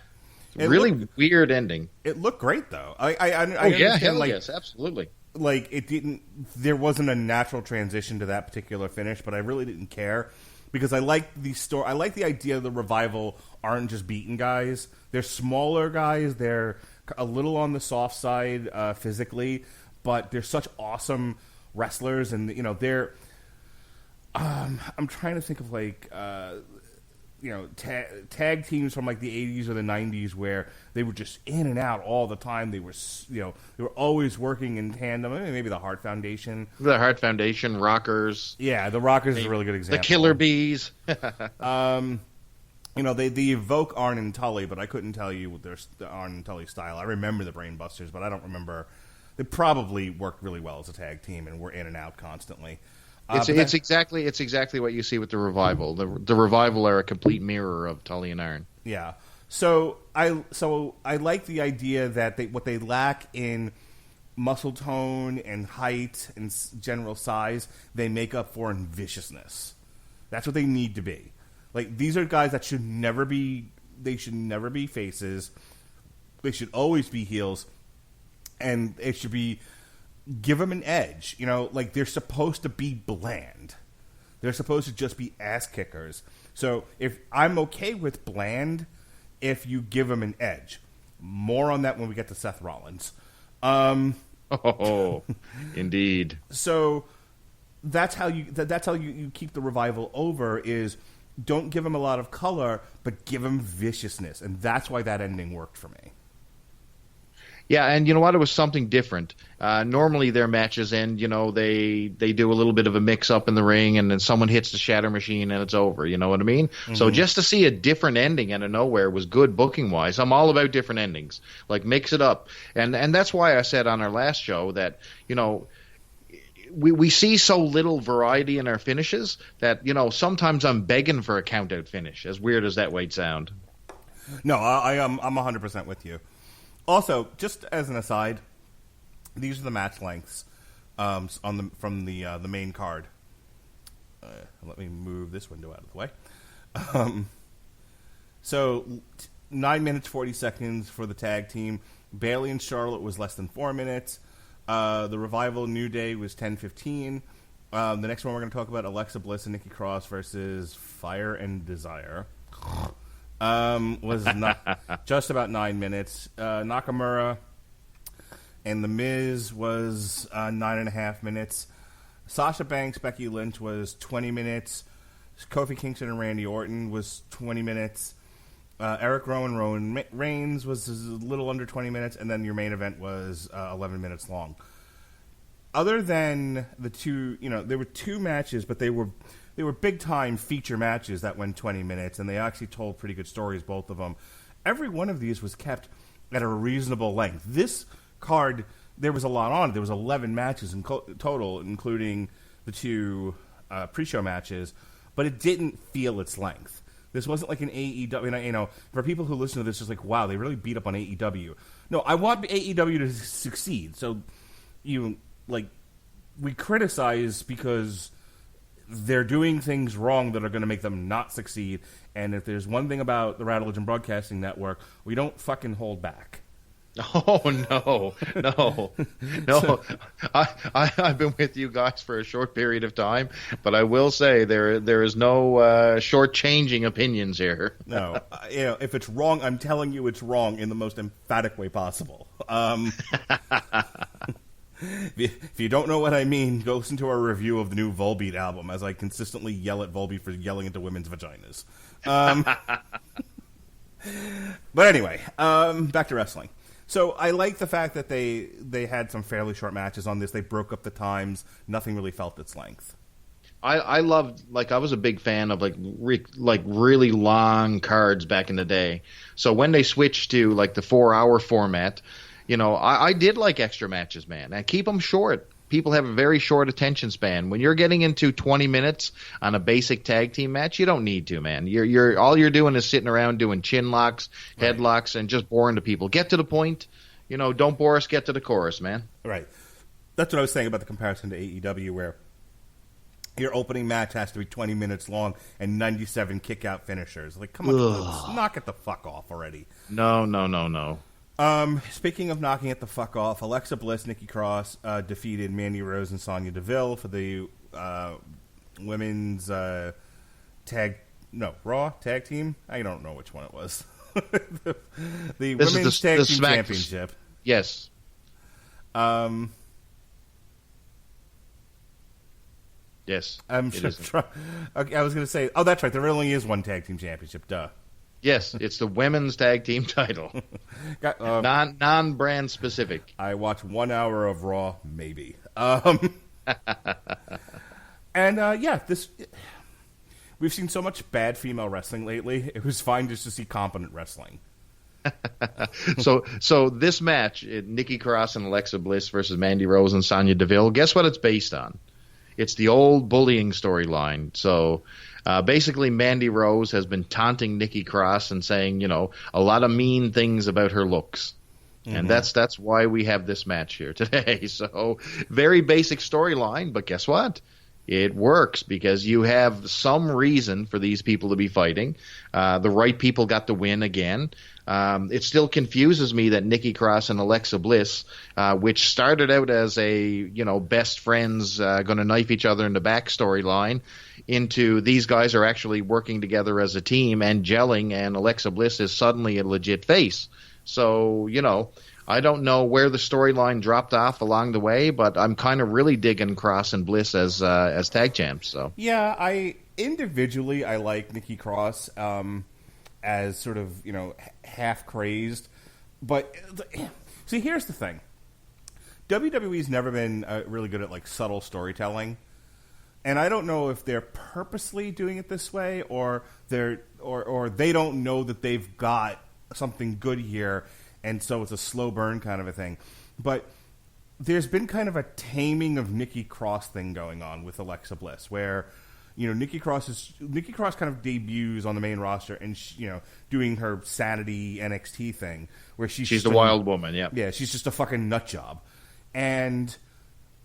Weird ending. It looked great though. I yes, absolutely. Like it didn't. There wasn't a natural transition to that particular finish, but I really didn't care because I like the story. I like the idea of the Revival aren't just beating guys. They're smaller guys. They're a little on the soft side physically, but they're such awesome wrestlers, and they're. I'm trying to think of tag teams from like the 80s or the 90s where they were just in and out all the time. They were, they were always working in tandem. Maybe the Hart Foundation. The Hart Foundation, Rockers. Yeah, the Rockers is a really good example. The Killer Bees. They evoke Arn and Tully, but I couldn't tell you their Arn and Tully style. I remember the Brainbusters, but I don't remember. They probably worked really well as a tag team and were in and out constantly. It's exactly what you see with the Revival. The Revival are a complete mirror of Tully and Arn. Yeah. So I like the idea that what they lack in muscle tone and height and general size, they make up for in viciousness. That's what they need to be. Like, these are guys that should never be. They should never be faces. They should always be heels, and it should be give them an edge. You know, like, they're supposed to be bland. They're supposed to just be ass kickers. So if I'm okay with bland, if you give them an edge. More on that when we get to Seth Rollins. Oh, indeed. So that's how you keep the Revival over is don't give them a lot of color, but give them viciousness, and that's why that ending worked for me. Yeah, and you know what? It was something different. Normally their matches end, you know, they do a little bit of a mix-up in the ring, and then someone hits the Shatter Machine, and it's over. You know what I mean? Mm-hmm. So just to see a different ending out of nowhere was good booking-wise. I'm all about different endings. Like, mix it up. And that's why I said on our last show that, you know, we see so little variety in our finishes that, you know, sometimes I'm begging for a count-out finish, as weird as that might sound. No, I'm 100% with you. Also, just as an aside, these are the match lengths from the main card. Let me move this window out of the way. So, 9 minutes 40 seconds for the tag team. Bayley and Charlotte was less than 4 minutes. The Revival New Day was 10:15. The next one we're going to talk about Alexa Bliss and Nikki Cross versus Fire and Desire. Was not just about 9 minutes. Nakamura and The Miz was 9.5 minutes. Sasha Banks, Becky Lynch was 20 minutes. Kofi Kingston and Randy Orton was 20 minutes. Eric Rowan, Rowan Reigns was a little under 20 minutes, and then your main event was 11 minutes long. Other than the two, you know, there were two matches, but they were big-time feature matches that went 20 minutes, and they actually told pretty good stories, both of them. Every one of these was kept at a reasonable length. This card, there was a lot on it. There was 11 matches in total, including the two pre-show matches, but it didn't feel its length. This wasn't like an AEW, you know, for people who listen to this, it's like, wow, they really beat up on AEW. No, I want AEW to succeed. So, we criticize because they're doing things wrong that are going to make them not succeed. And if there's one thing about the Radulich and Broadcasting Network, we don't fucking hold back. Oh, no. I've been with you guys for a short period of time, but I will say there is no shortchanging opinions here. No, you know, if it's wrong, I'm telling you it's wrong in the most emphatic way possible. If you don't know what I mean, go listen to our review of the new Volbeat album, as I consistently yell at Volbeat for yelling into women's vaginas. But anyway, back to wrestling. So I like the fact that they had some fairly short matches on this. They broke up the times. Nothing really felt its length. I loved, like, I was a big fan of like really long cards back in the day. So when they switched to like the 4-hour format, you know, I did like extra matches, man, and keep them short. People have a very short attention span. When you're getting into 20 minutes on a basic tag team match, you don't need to, man. You're all you're doing is sitting around doing chin locks, headlocks, and just boring to people. Get to the point. You know, don't bore us. Get to the chorus, man. Right. That's what I was saying about the comparison to AEW, where your opening match has to be 20 minutes long and 97 kick-out finishers. Like, come on, let's knock it the fuck off already. No. Speaking of knocking it the fuck off, Alexa Bliss, Nikki Cross defeated Mandy Rose and Sonya Deville for the women's Raw tag team. I don't know which one it was. the women's tag team championship. Yes. Yes. I'm sure. Okay, I was going to say, oh, that's right. There only is one tag team championship. Duh. Yes, it's the women's tag team title. Non-brand specific. I watched 1 hour of Raw, maybe. And this. We've seen so much bad female wrestling lately. It was fine just to see competent wrestling. So this match, Nikki Cross and Alexa Bliss versus Mandy Rose and Sonya Deville. Guess what it's based on? It's the old bullying storyline. So basically, Mandy Rose has been taunting Nikki Cross and saying, a lot of mean things about her looks. And that's why we have this match here today. So very basic storyline, but guess what? It works because you have some reason for these people to be fighting. The right people got the win again. It still confuses me that Nikki Cross and Alexa Bliss, which started out as a best friends going to knife each other in the back storyline, into these guys are actually working together as a team and gelling, and Alexa Bliss is suddenly a legit face. So I don't know where the storyline dropped off along the way, but I'm kind of really digging Cross and Bliss as tag champs. So yeah, I like Nikki Cross as sort of half crazed, but see, here's the thing: WWE's never been really good at like subtle storytelling, and I don't know if they're purposely doing it this way or they don't know that they've got something good here, and so it's a slow burn kind of a thing. But there's been kind of a taming of Nikki Cross thing going on with Alexa Bliss, where Nikki Cross kind of debuts on the main roster and doing her Sanity NXT thing, where she's the wild woman, yeah, she's just a fucking nut job, and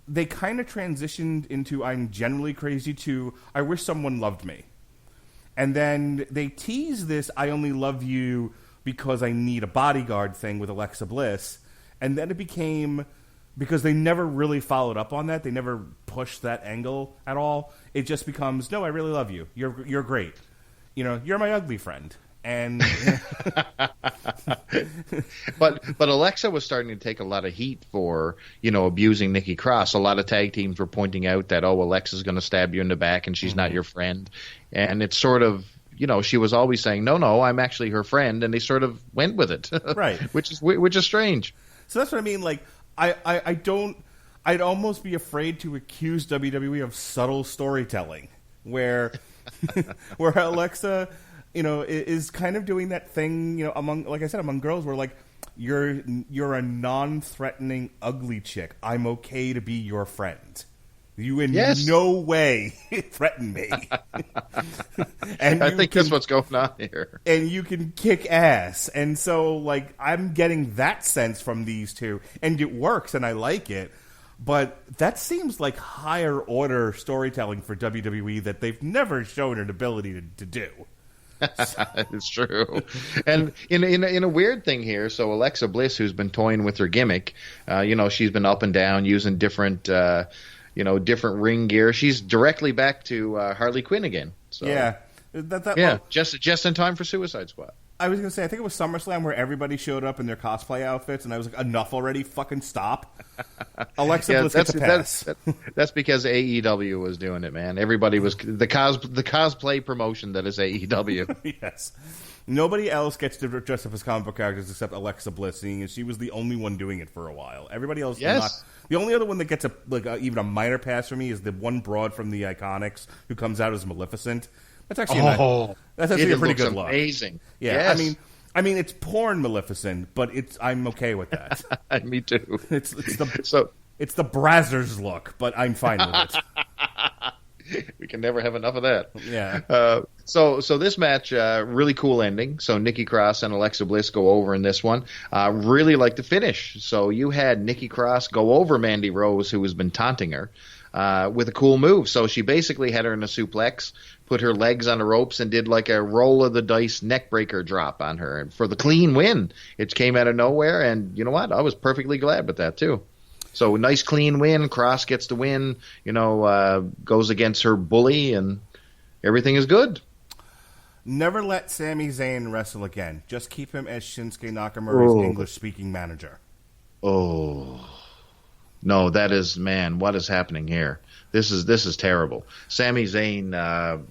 they kind of transitioned into I'm generally crazy to I wish someone loved me, and then they tease this I only love you because I need a bodyguard thing with Alexa Bliss. And then it became, because they never really followed up on that, they never pushed that angle at all, it just becomes, no, I really love you. You're great. You're my ugly friend. And but Alexa was starting to take a lot of heat for, abusing Nikki Cross. A lot of tag teams were pointing out that, Alexa's going to stab you in the back and she's not your friend. And it's sort of, she was always saying, no, I'm actually her friend, and they sort of went with it, right? which is strange. So that's what I mean. Like, I'd almost be afraid to accuse WWE of subtle storytelling, where Alexa, is kind of doing that thing, among, like I said, among girls, where like you're a non-threatening ugly chick. I'm okay to be your friend. You in no way threaten me. And I think that's what's going on here. And you can kick ass. And so, like, I'm getting that sense from these two. And it works, and I like it. But that seems like higher order storytelling for WWE that they've never shown an ability to do. It's true. And in a weird thing here, so Alexa Bliss, who's been toying with her gimmick, she's been up and down using different different ring gear. She's directly back to Harley Quinn again. So, yeah. Just in time for Suicide Squad. I was going to say, I think it was SummerSlam where everybody showed up in their cosplay outfits, and I was like, enough already, fucking stop. Alexa Bliss gets a pass. That's because AEW was doing it, man. Everybody was the cosplay promotion that is AEW. Yes. Nobody else gets to dress up as comic book characters except Alexa Bliss, seeing as she was the only one doing it for a while. Everybody else Yes. not. The only other one that gets even a minor pass for me is the one broad from the Iconics who comes out as Maleficent. That's actually a pretty good look. Amazing. Yeah, yes. I mean, it's porn Maleficent, but I'm okay with that. Me too. It's the Brazzers look, but I'm fine with it. We can never have enough of that. Yeah. So this match, really cool ending. So Nikki Cross and Alexa Bliss go over in this one. Really like the finish. So you had Nikki Cross go over Mandy Rose, who has been taunting her, with a cool move. So she basically had her in a suplex, put her legs on the ropes, and did like a roll of the dice neck breaker drop on her, and for the clean win. It came out of nowhere, and you know what? I was perfectly glad with that too. So nice clean win. Cross gets the win. Goes against her bully, and everything is good. Never let Sami Zayn wrestle again. Just keep him as Shinsuke Nakamura's English-speaking manager. Oh. No, that is, man, what is happening here? This is terrible. Sami Zayn,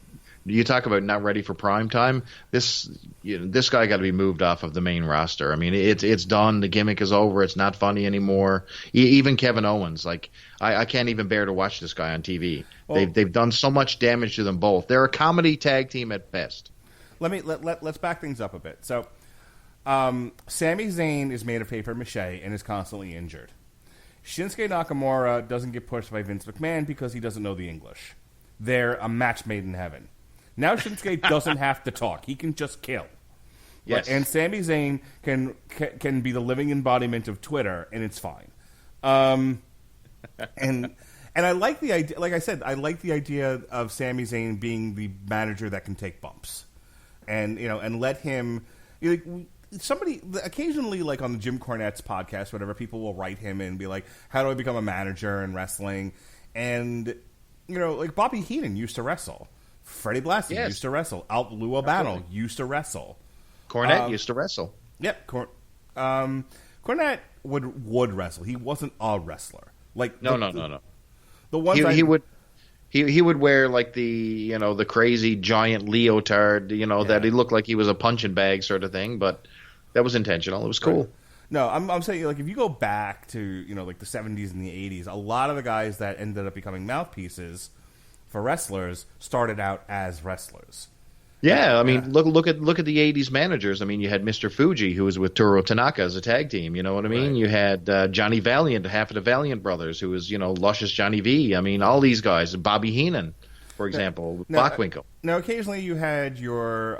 you talk about not ready for prime time. This guy got to be moved off of the main roster. I mean, it's done. The gimmick is over. It's not funny anymore. Even Kevin Owens, like I can't even bear to watch this guy on TV. Well, they've done so much damage to them both. They're a comedy tag team at best. Let's back things up a bit. So, Sami Zayn is made of paper mache and is constantly injured. Shinsuke Nakamura doesn't get pushed by Vince McMahon because he doesn't know the English. They're a match made in heaven. Now Shinsuke doesn't have to talk. He can just kill. Yes. And Sami Zayn can be the living embodiment of Twitter, and it's fine. And I like the idea. Like I said, I like the idea of Sami Zayn being the manager that can take bumps, and let him. Somebody occasionally, like on the Jim Cornette's podcast, whatever, people will write him and be like, "How do I become a manager in wrestling?" And like Bobby Heenan used to wrestle, Freddie Blassie used to wrestle, Lou Albano used to wrestle. Cornette used to wrestle. Yep. Cornette would wrestle. He wasn't a wrestler. Like No. The ones he would wear like the crazy giant leotard, that he looked like he was a punching bag sort of thing, but that was intentional. It was cool. Right. No, I'm saying, like, if you go back to like the 70s and the 80s, a lot of the guys that ended up becoming mouthpieces for wrestlers started out as wrestlers. Yeah, I mean, look at the '80s managers. I mean, you had Mr. Fuji, who was with Toru Tanaka as a tag team. You know what I mean? Right. You had Johnny Valiant, half of the Valiant brothers, who was luscious Johnny V. I mean, all these guys. Bobby Heenan, for example, Bockwinkel. Now, occasionally you had your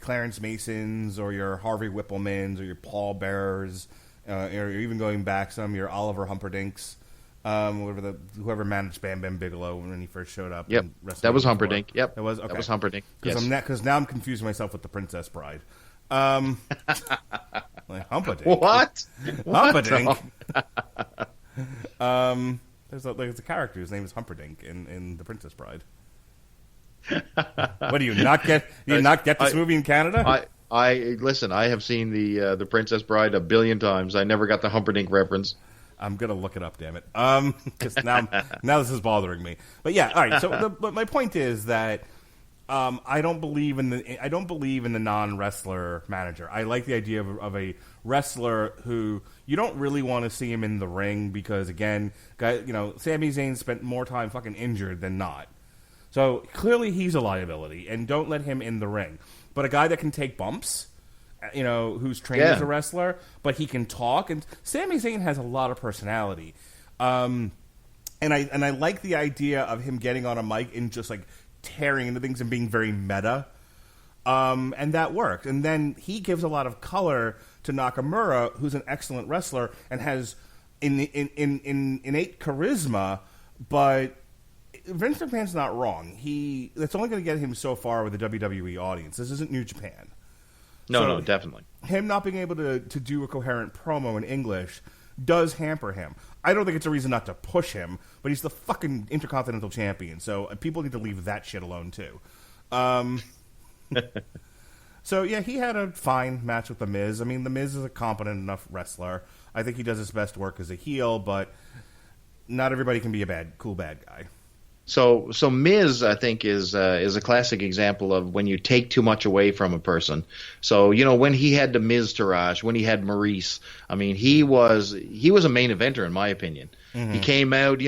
Clarence Masons or your Harvey Whipplemans or your Paul Bearers, or even going back some your Oliver Humperdinks. Whoever managed Bam Bam Bigelow when he first showed up. Yep, that was Humperdinck. Yep, that was Humperdinck. Because now I'm confusing myself with the Princess Bride. Like Humperdinck. What? Humperdinck. There's a character whose name is Humperdinck in the Princess Bride. What do you not get? Do you not get this movie in Canada? I listen. I have seen the Princess Bride a billion times. I never got the Humperdinck reference. I'm gonna look it up, damn it. Because now this is bothering me. But yeah, all right. So, but my point is that I don't believe in the non-wrestler manager. I like the idea of a wrestler who you don't really want to see him in the ring because, again, Sami Zayn spent more time fucking injured than not. So clearly he's a liability, and don't let him in the ring. But a guy that can take bumps. Who's trained as a wrestler, but he can talk. And Sami Zayn has a lot of personality, and I like the idea of him getting on a mic and just like tearing into things and being very meta, and that worked. And then he gives a lot of color to Nakamura, who's an excellent wrestler and has innate charisma, but Vince McMahon's not wrong. That's only going to get him so far with the WWE audience. This isn't New Japan. No, definitely. Him not being able to do a coherent promo in English does hamper him. I don't think it's a reason not to push him, but he's the fucking Intercontinental Champion, so people need to leave that shit alone, too. So, yeah, he had a fine match with The Miz. I mean, The Miz is a competent enough wrestler. I think he does his best work as a heel, but not everybody can be a cool bad guy. So Miz, I think, is a classic example of when you take too much away from a person. So when he had the Miz-tourage, when he had Maurice, I mean, he was a main eventer in my opinion. Mm-hmm. He came out,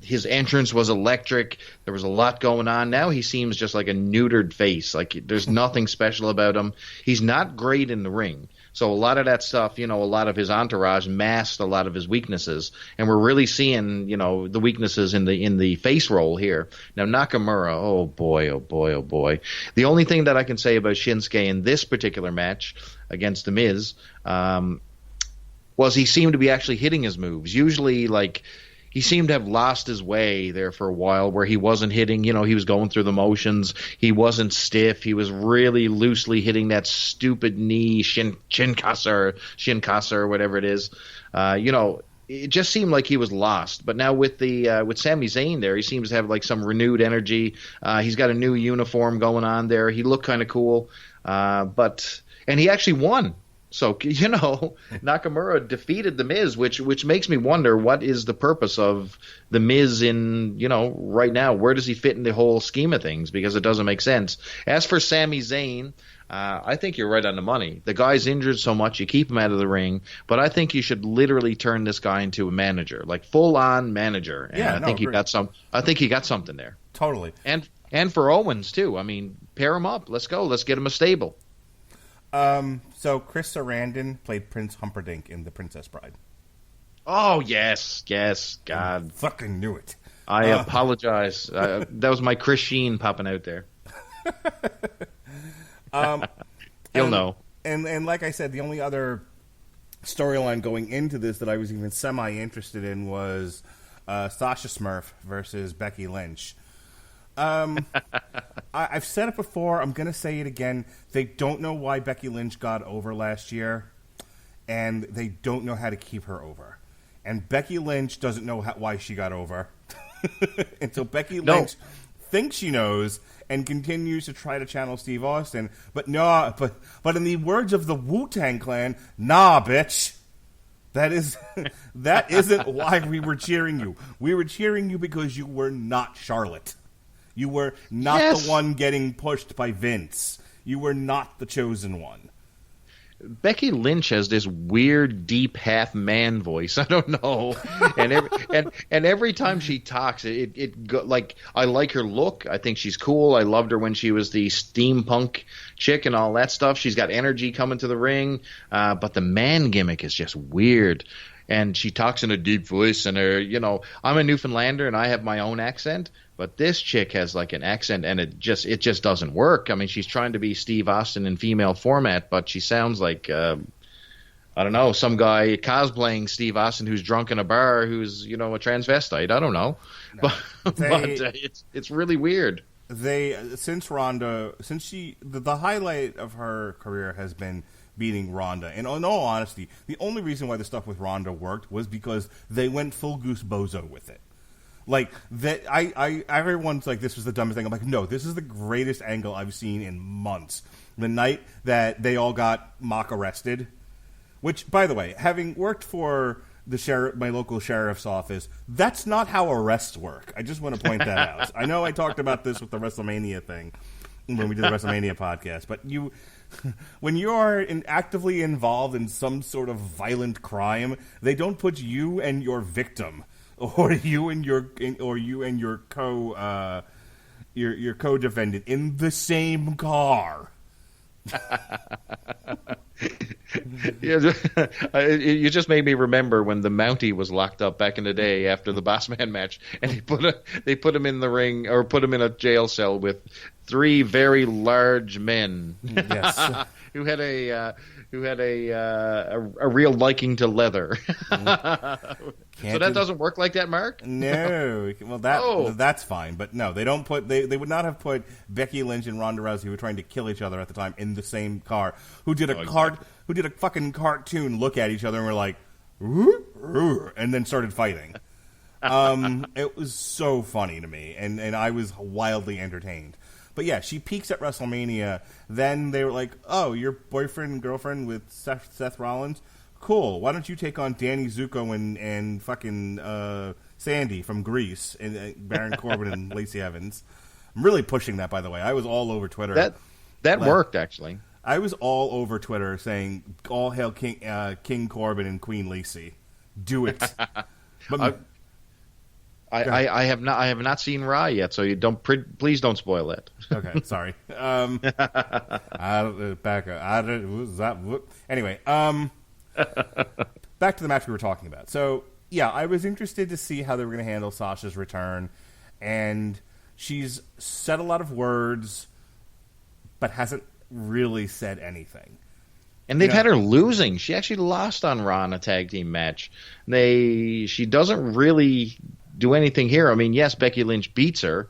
his entrance was electric. There was a lot going on. Now he seems just like a neutered face. Like there's nothing special about him. He's not great in the ring. So a lot of that stuff, a lot of his entourage masked a lot of his weaknesses, and we're really seeing, the weaknesses in the face role here. Now Nakamura, oh boy. The only thing that I can say about Shinsuke in this particular match against The Miz was he seemed to be actually hitting his moves. Usually, he seemed to have lost his way there for a while where he wasn't hitting, he was going through the motions. He wasn't stiff. He was really loosely hitting that stupid knee, shinkasa or whatever it is. It just seemed like he was lost. But now with Sami Zayn there, he seems to have some renewed energy. He's got a new uniform going on there. He looked kind of cool. And he actually won. So, Nakamura defeated The Miz, which makes me wonder what is the purpose of The Miz in, right now. Where does he fit in the whole scheme of things? Because it doesn't make sense. As for Sami Zayn, I think you're right on the money. The guy's injured so much, you keep him out of the ring. But I think you should literally turn this guy into a manager, full-on manager. And I think he got something there. Totally. And for Owens, too. I mean, pair him up. Let's go. Let's get him a stable. So Chris Sarandon played Prince Humperdinck in The Princess Bride. Oh, yes. God. Fucking knew it. I apologize. That was my Chris Sheen popping out there. You'll know. And like I said, the only other storyline going into this that I was even semi-interested in was Sasha Smurf versus Becky Lynch. I've said it before. I'm going to say it again. They don't know why Becky Lynch got over last year, and they don't know how to keep her over. And Becky Lynch doesn't know why she got over. And so Becky Lynch thinks she knows and continues to try to channel Steve Austin. But no, but in the words of the Wu-Tang Clan, nah, bitch. That isn't why we were cheering you. We were cheering you because you were not Charlotte. You were not the one getting pushed by Vince. You were not the chosen one. Becky Lynch has this weird, deep, half man voice. I don't know, and every time she talks, like I like her look. I think she's cool. I loved her when she was the steampunk chick and all that stuff. She's got energy coming to the ring, but the man gimmick is just weird. And she talks in a deep voice, and I'm a Newfoundlander and I have my own accent, but this chick has like an accent, and it just doesn't work. I mean, she's trying to be Steve Austin in female format, but she sounds like I don't know, some guy cosplaying Steve Austin who's drunk in a bar, who's a transvestite. I don't know, no, but it's really weird. Since the highlight of her career has been beating Ronda. And in all honesty, the only reason why the stuff with Ronda worked was because they went full goose bozo with it. Like that, everyone's like, this was the dumbest thing. I'm like, no, this is the greatest angle I've seen in months. The night that they all got mock arrested, which, by the way, having worked for my local sheriff's office, that's not how arrests work. I just want to point that out. I know I talked about this with the WrestleMania thing when we did the WrestleMania podcast, but when you are actively involved in some sort of violent crime, they don't put you and your victim, or you and your co-defendant in the same car. You just made me remember when the Mountie was locked up back in the day after the Boss Man match, and they put him in the ring, or put him in a jail cell with three very large men. Yes. who had a real liking to leather. So that doesn't work like that, Mark? No. Well, that's fine. But no, they don't put. They would not have put Becky Lynch and Ronda Rousey, who were trying to kill each other at the time, in the same car. Who did a fucking cartoon look at each other and were like, and then started fighting. It was so funny to me, and I was wildly entertained. But yeah, she peaks at WrestleMania. Then they were like, "Oh, your boyfriend and girlfriend with Seth Rollins? Cool. Why don't you take on Danny Zuko and fucking Sandy from Greece and Baron Corbin and Lacey Evans?" I'm really pushing that, by the way. I was all over Twitter. That worked, actually. I was all over Twitter saying, "All hail King Corbin and Queen Lacey. Do it." But I have not seen Raw yet, so you please don't spoil it. Okay, sorry. Anyway, back to the match we were talking about. So yeah, I was interested to see how they were going to handle Sasha's return, and she's said a lot of words, but hasn't really said anything. And they've had her losing. She actually lost on Raw in a tag team match. She doesn't really do anything here. I mean, yes, Becky Lynch beats her.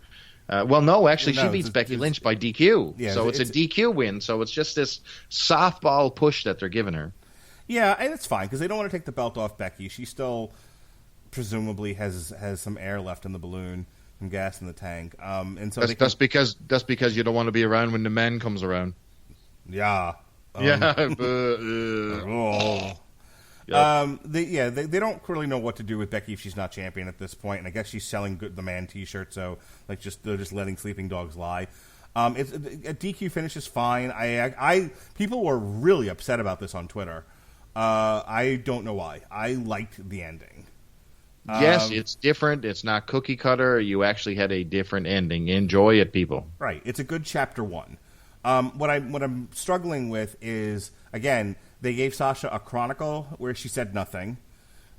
She beats Becky Lynch by DQ. Yeah, so it's a DQ win. So it's just this softball push that they're giving her. Yeah, and it's fine because they don't want to take the belt off Becky. She still presumably has some air left in the balloon, some gas in the tank. And so that's because you don't want to be around when the man comes around. Yeah. Yep. They don't really know what to do with Becky if she's not champion at this point, and I guess she's selling the man T-shirt, so they're just letting sleeping dogs lie. A DQ finish is fine. People were really upset about this on Twitter. I don't know why. I liked the ending. Yes, it's different. It's not cookie cutter. You actually had a different ending. Enjoy it, people. Right. It's a good chapter 1. What I'm struggling with is, again, they gave Sasha a Chronicle where she said nothing.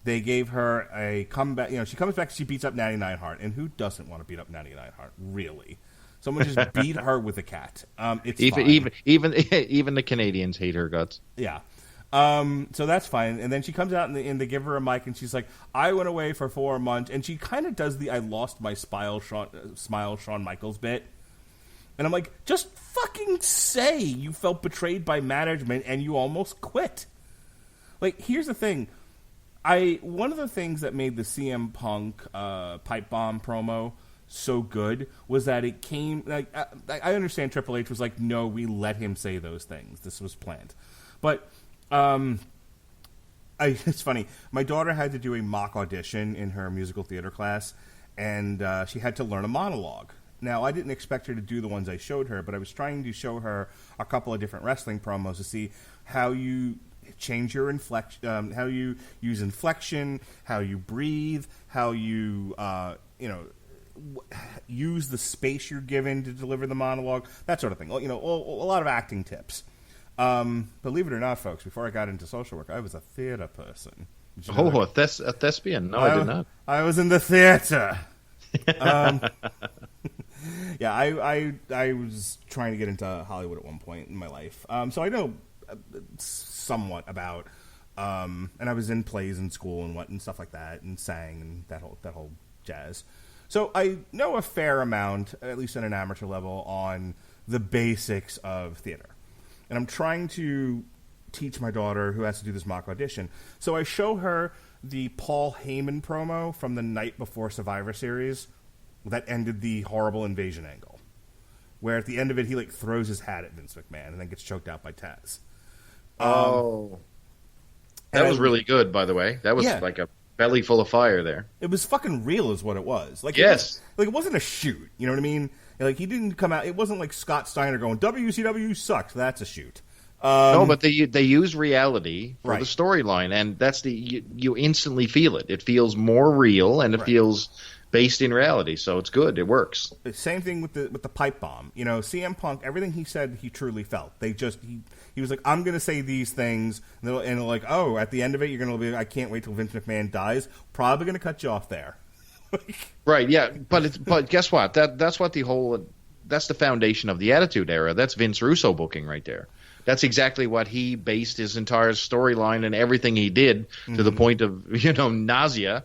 They gave her a comeback. She comes back, she beats up Natty Neidhart, and who doesn't want to beat up Natty Neidhart? Really? Someone just beat her with a cat. It's fine. Even the Canadians hate her guts. Yeah. So that's fine. And then she comes out and they give her a mic and she's like, I went away for 4 months. And she kind of does the I lost my smile Shawn Michaels bit. And I'm like, just fucking say you felt betrayed by management and you almost quit. Like, here's the thing. One of the things that made the CM Punk pipe bomb promo so good was that it came, like, I understand Triple H was like, no, we let him say those things. This was planned. But it's funny. My daughter had to do a mock audition in her musical theater class, and she had to learn a monologue. Now, I didn't expect her to do the ones I showed her, but I was trying to show her a couple of different wrestling promos to see how you change your inflection, how you use inflection, how you breathe, how you, use the space you're given to deliver the monologue, that sort of thing. A lot of acting tips. Believe it or not, folks, before I got into social work, I was a theater person. A thespian? No, I did not. I was in the theater. Yeah, I was trying to get into Hollywood at one point in my life. So I know somewhat about, and I was in plays in school and stuff like that, and sang and that whole jazz. So I know a fair amount, at least at an amateur level, on the basics of theater. And I'm trying to teach my daughter, who has to do this mock audition. So I show her the Paul Heyman promo from the night before Survivor Series that ended the horrible invasion angle, where at the end of it he throws his hat at Vince McMahon and then gets choked out by Taz. That was really good, by the way. That was like a belly full of fire there. It was fucking real, is what it was. Yes, it wasn't a shoot. You know what I mean? He didn't come out. It wasn't like Scott Steiner going, WCW sucks. That's a shoot. No, but they use reality for the storyline, and that's you instantly feel it. It feels more real, and it feels based in reality, so it's good. It works. Same thing with the pipe bomb. CM Punk, everything he said, he truly felt. He was like, I'm going to say these things, and they're like, oh, at the end of it, you're going to be, I can't wait till Vince McMahon dies. Probably going to cut you off there. Right, yeah, but guess what? That's the foundation of the Attitude Era. That's Vince Russo booking right there. That's exactly what he based his entire storyline and everything he did to the point of nausea.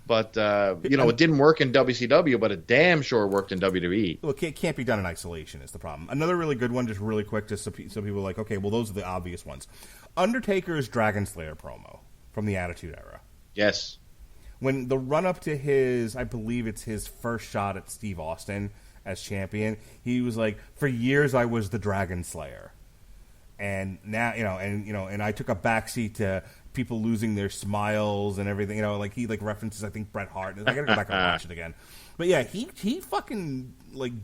But it didn't work in WCW, but it damn sure worked in WWE. Well, it can't be done in isolation is the problem. Another really good one, just really quick, just so people are like, okay, well, those are the obvious ones. Undertaker's Dragon Slayer promo from the Attitude Era. Yes. When the run-up to I believe it's his first shot at Steve Austin as champion, he was like, for years I was the Dragon Slayer. And now, and I took a backseat to people losing their smiles and everything, he references, I think, Bret Hart. I gotta go back and watch it again. But yeah, he fucking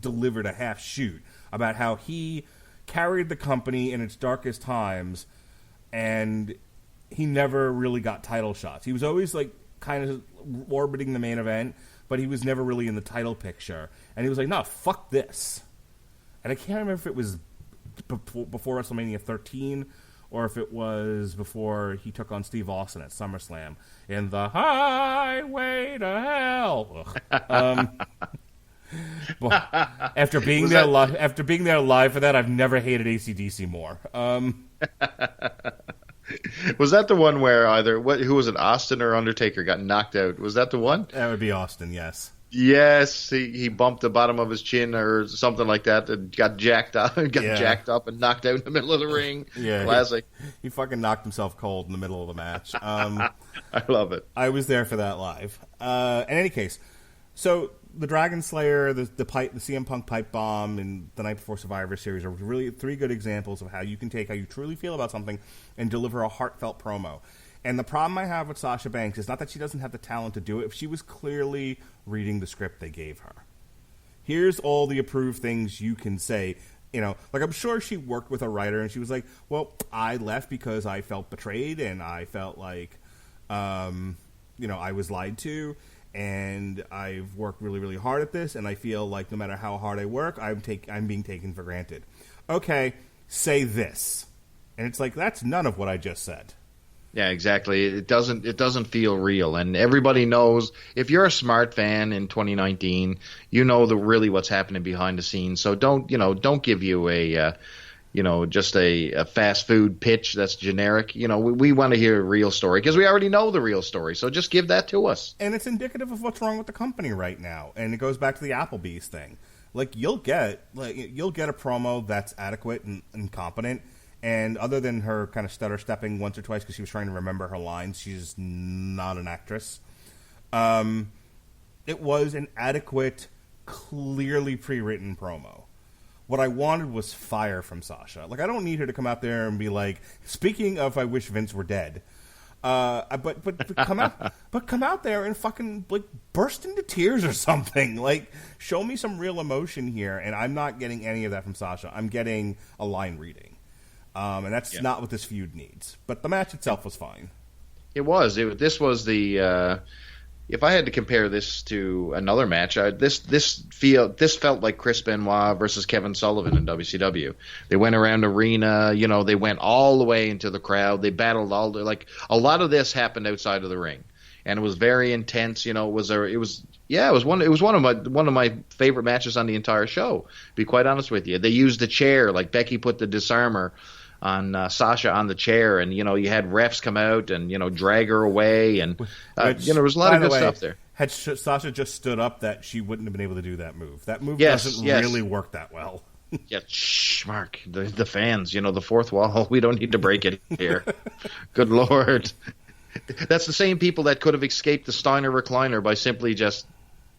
delivered a half shoot about how he carried the company in its darkest times, and he never really got title shots. He was always kind of orbiting the main event, but he was never really in the title picture. And he was like, no, fuck this. And I can't remember if it was before WrestleMania 13 or if it was before he took on Steve Austin at SummerSlam in the Highway to Hell. After being there live for that, I've never hated AC/DC more. Was that the one where who was it, Austin or Undertaker got knocked out? Was that the one? That would be Austin, yes. Yes, he bumped the bottom of his chin or something like that and got jacked up and knocked out in the middle of the ring. Yeah, classic. He fucking knocked himself cold in the middle of the match. I love it. I was there for that live. In any case, so the Dragon Slayer, the CM Punk pipe bomb, and the Night Before Survivor Series are really 3 good examples of how you can take how you truly feel about something and deliver a heartfelt promo. And the problem I have with Sasha Banks is not that she doesn't have the talent to do it. If she was clearly reading the script they gave her. Here's all the approved things you can say. I'm sure she worked with a writer and she was like, well, I left because I felt betrayed and I felt like, I was lied to. And I've worked really, really hard at this, and I feel like no matter how hard I work, I'm being taken for granted. okay, say this. And it's like, that's none of what I just said. Yeah, exactly. It doesn't feel real, and everybody knows. If you're a smart fan in 2019, you know really what's happening behind the scenes. So don't give you a just a fast food pitch that's generic. We want to hear a real story because we already know the real story. So just give that to us. And it's indicative of what's wrong with the company right now. And it goes back to the Applebee's thing. Like you'll get a promo that's adequate and competent. And other than her kind of stutter stepping once or twice because she was trying to remember her lines, she's not an actress. It was an adequate, clearly pre-written promo. What I wanted was fire from Sasha. Like, I don't need her to come out there and be like, speaking of I wish Vince were dead. But come out there and fucking like burst into tears or something. Like, show me some real emotion here. And I'm not getting any of that from Sasha. I'm getting a line reading. And that's not what this feud needs. But the match itself was fine. It was. This was the. If I had to compare this to another match, this felt like Chris Benoit versus Kevin Sullivan in WCW. They went around the arena. They went all the way into the crowd. They battled a lot of this happened outside of the ring, and it was very intense. It was one of my favorite matches on the entire show. To be quite honest with you, they used the chair, like Becky put the disarmer on Sasha on the chair, and you had refs come out and drag her away, and there was a lot of good stuff there. Had Sasha just stood up, that she wouldn't have been able to do that move. That move doesn't really work that well. Yeah, shh, Mark. The fans, the fourth wall. We don't need to break it here. Good Lord. That's the same people that could have escaped the Steiner recliner by simply just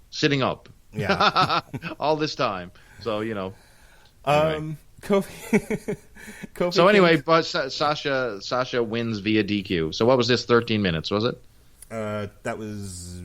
sitting up. Yeah. All this time. So, Anyway. Kofi so anyway, but Sasha wins via DQ. So what was this? 13 minutes, was it? That was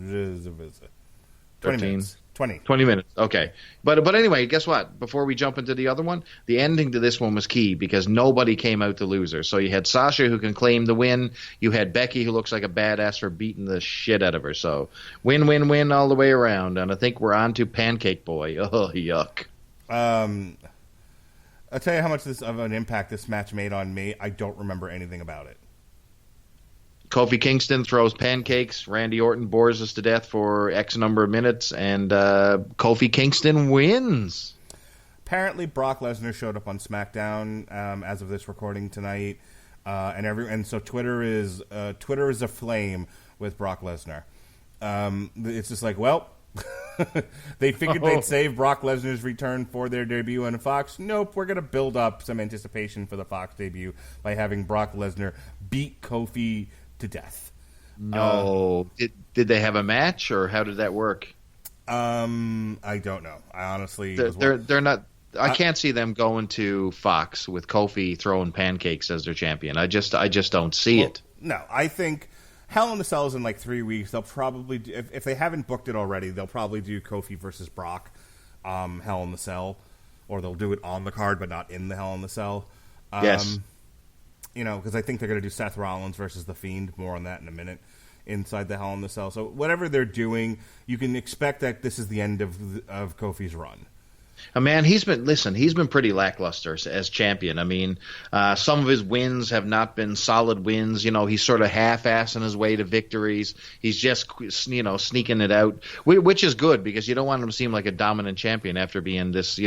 20 minutes. 20 minutes. Okay, but anyway, guess what? Before we jump into the other one, the ending to this one was key because nobody came out the loser. So you had Sasha who can claim the win. You had Becky who looks like a badass for beating the shit out of her. So win all the way around. And I think we're on to Pancake Boy. Oh, yuck. I'll tell you how much of an impact this match made on me. I don't remember anything about it. Kofi Kingston throws pancakes. Randy Orton bores us to death for X number of minutes, and Kofi Kingston wins. Apparently, Brock Lesnar showed up on SmackDown as of this recording tonight, and so Twitter is aflame with Brock Lesnar. It's just like, well. They figured they'd save Brock Lesnar's return for their debut on Fox. Nope, we're going to build up some anticipation for the Fox debut by having Brock Lesnar beat Kofi to death. No. Did they have a match, or how did that work? I don't know. I honestly... They're not... I can't see them going to Fox with Kofi throwing pancakes as their champion. I just don't see it. No, I think... Hell in the Cell is in like 3 weeks. They'll probably, if they haven't booked it already, they'll probably do Kofi versus Brock, Hell in the Cell, or they'll do it on the card but not in the Hell in the Cell. Yes. Because I think they're going to do Seth Rollins versus The Fiend. More on that in a minute. Inside the Hell in the Cell. So whatever they're doing, you can expect that this is the end of Kofi's run. Man, he's been pretty lackluster as champion. I mean, some of his wins have not been solid wins. He's sort of half-assing his way to victories. He's just, sneaking it out, which is good because you don't want him to seem like a dominant champion after being this,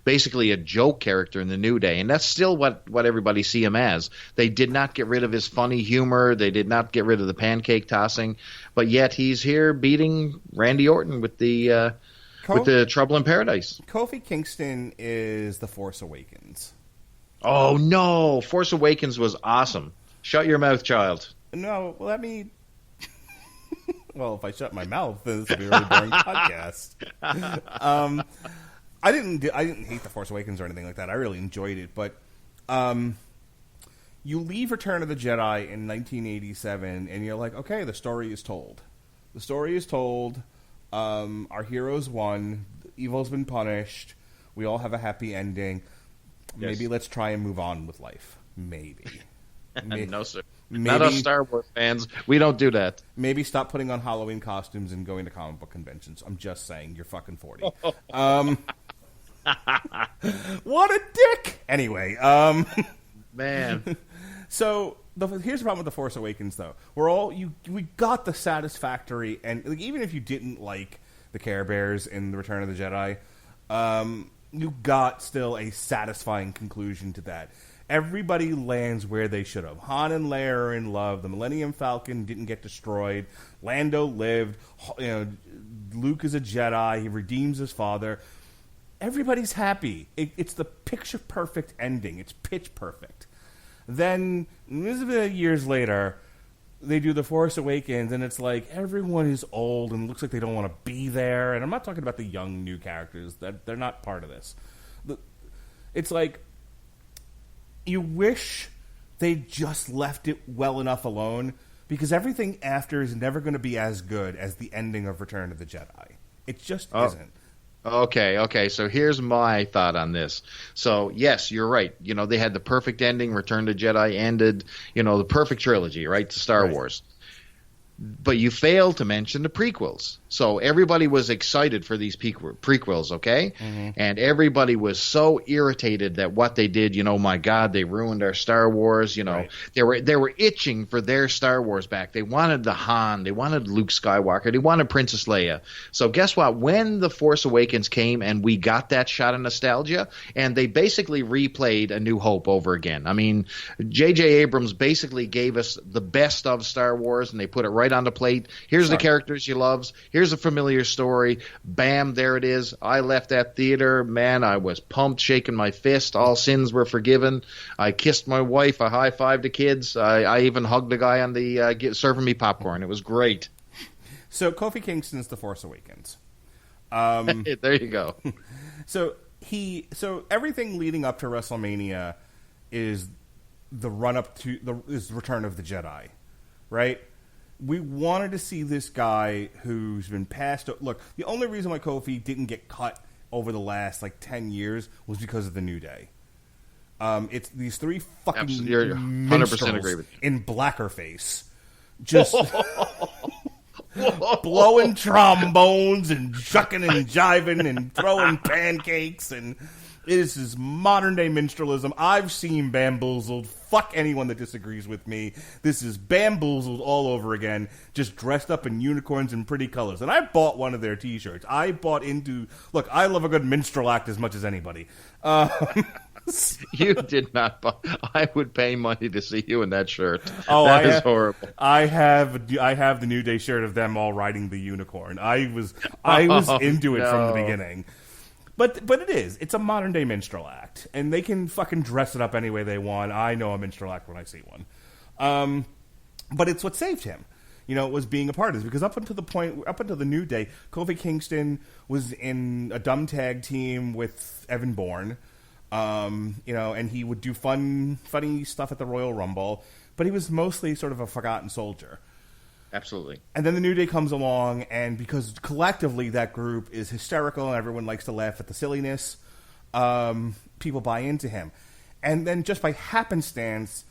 basically a joke character in the New Day. And that's still what everybody see him as. They did not get rid of his funny humor. They did not get rid of the pancake tossing. But yet he's here beating Randy Orton with the Trouble in Paradise. Kofi Kingston is The Force Awakens. Oh, no. Force Awakens was awesome. Shut your mouth, child. No, let me... Well, if I shut my mouth, then this will be a really boring podcast. I didn't hate The Force Awakens or anything like that. I really enjoyed it, but you leave Return of the Jedi in 1987, and you're like, okay, the story is told. The story is told... our heroes won. Evil's been punished. We all have a happy ending. Yes. Maybe let's try and move on with life. Maybe. No, sir. Not us Star Wars fans. We don't do that. Maybe stop putting on Halloween costumes and going to comic book conventions. I'm just saying. You're fucking 40. What a dick! Anyway, Man. so here's the problem with The Force Awakens, though. We got the satisfactory, and like, even if you didn't like the Care Bears in The Return of the Jedi, you got still a satisfying conclusion to that. Everybody lands where they should have. Han and Leia are in love. The Millennium Falcon didn't get destroyed. Lando lived. Luke is a Jedi. He redeems his father. Everybody's happy. It's the picture-perfect ending. It's pitch perfect. Then, years later, they do The Force Awakens, and it's like everyone is old and looks like they don't want to be there. And I'm not talking about the young, new characters. They're not part of this. It's like you wish they just left it well enough alone, because everything after is never going to be as good as the ending of Return of the Jedi. It just isn't. Okay. So here's my thought on this. So, yes, you're right. They had the perfect ending. Return to Jedi ended, the perfect trilogy, right, to Star Wars. But you failed to mention the prequels. So everybody was excited for these prequels, okay? Mm-hmm. And everybody was so irritated that what they did, my God, they ruined our Star Wars. Right. They were itching for their Star Wars back. They wanted the Han. They wanted Luke Skywalker. They wanted Princess Leia. So guess what? When The Force Awakens came and we got that shot of nostalgia, and they basically replayed A New Hope over again. I mean, J.J. Abrams basically gave us the best of Star Wars, and they put it right on the plate. Here's the characters you love. Here's a familiar story. Bam, there it is. I left that theater. Man, I was pumped, shaking my fist. All sins were forgiven. I kissed my wife. I high-fived the kids. I even hugged the guy on the serving me popcorn. It was great. So Kofi Kingston's The Force Awakens. There you go. So everything leading up to WrestleMania is the run-up to is Return of the Jedi, right? We wanted to see this guy who's been passed. Look, the only reason why Kofi didn't get cut over the last 10 years was because of the New Day. It's these three fucking You're 100% agree with you. In blackerface, just blowing trombones and shucking and jiving and throwing pancakes, and this is modern day minstralism. I've seen Bamboozled. Fuck anyone that disagrees with me. This is Bamboozled all over again, just dressed up in unicorns and pretty colors. And I bought one of their T-shirts. I bought into... Look, I love a good minstrel act as much as anybody. You did not buy... I would pay money to see you in that shirt. Oh, that is horrible. I have the New Day shirt of them all riding the unicorn. I was into it from the beginning. But it is. It's a modern-day minstrel act. And they can fucking dress it up any way they want. I know a minstrel act when I see one. But it's what saved him. Was being a part of this. Because up until the New Day, Kofi Kingston was in a dumb tag team with Evan Bourne. And he would do funny stuff at the Royal Rumble. But he was mostly sort of a forgotten soldier. Absolutely. And then the New Day comes along, and because collectively that group is hysterical and everyone likes to laugh at the silliness, people buy into him. And then just by happenstance,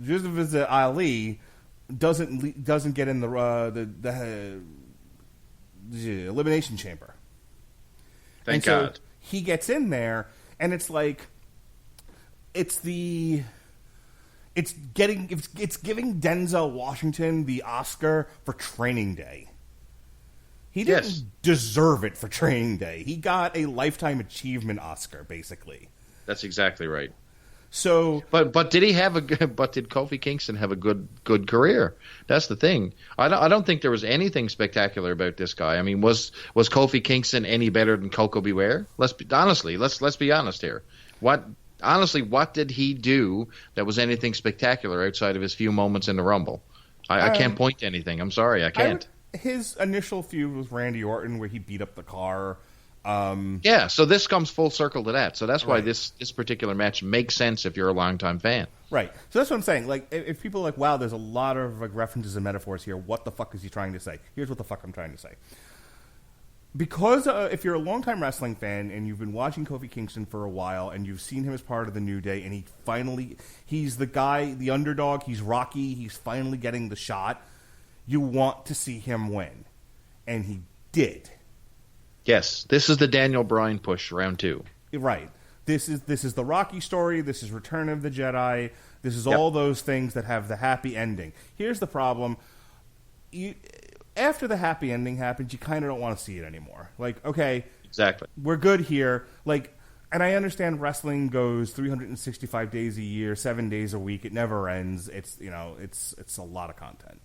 Joseph Ali doesn't get in the Elimination Chamber. Thank God. So he gets in there, and it's like it's giving Denzel Washington the Oscar for Training Day. He didn't deserve it for Training Day. He got a Lifetime Achievement Oscar, basically. That's exactly right. So, but did Kofi Kingston have a good career? That's the thing. I don't think there was anything spectacular about this guy. I mean, was Kofi Kingston any better than Coco Beware? Let's be honest here. What did he do that was anything spectacular outside of his few moments in the Rumble? I can't point to anything. I'm sorry, I can't. His initial feud with Randy Orton, where he beat up the car. So this comes full circle to that. So that's why this particular match makes sense if you're a longtime fan. Right. So that's what I'm saying. Like, if people are like, wow, there's a lot of references and metaphors here. What the fuck is he trying to say? Here's what the fuck I'm trying to say. Because if you're a longtime wrestling fan and you've been watching Kofi Kingston for a while and you've seen him as part of the New Day, and he's the guy, the underdog, he's Rocky, he's finally getting the shot, you want to see him win. And he did. Yes, this is the Daniel Bryan push, round 2. Right. This is the Rocky story. This is Return of the Jedi. This is all those things that have the happy ending. Here's the problem. After the happy ending happens, you kind of don't want to see it anymore. Like, okay, Exactly. we're good here. Like, and I understand wrestling goes 365 days a year, 7 days a week. It never ends. It's it's a lot of content.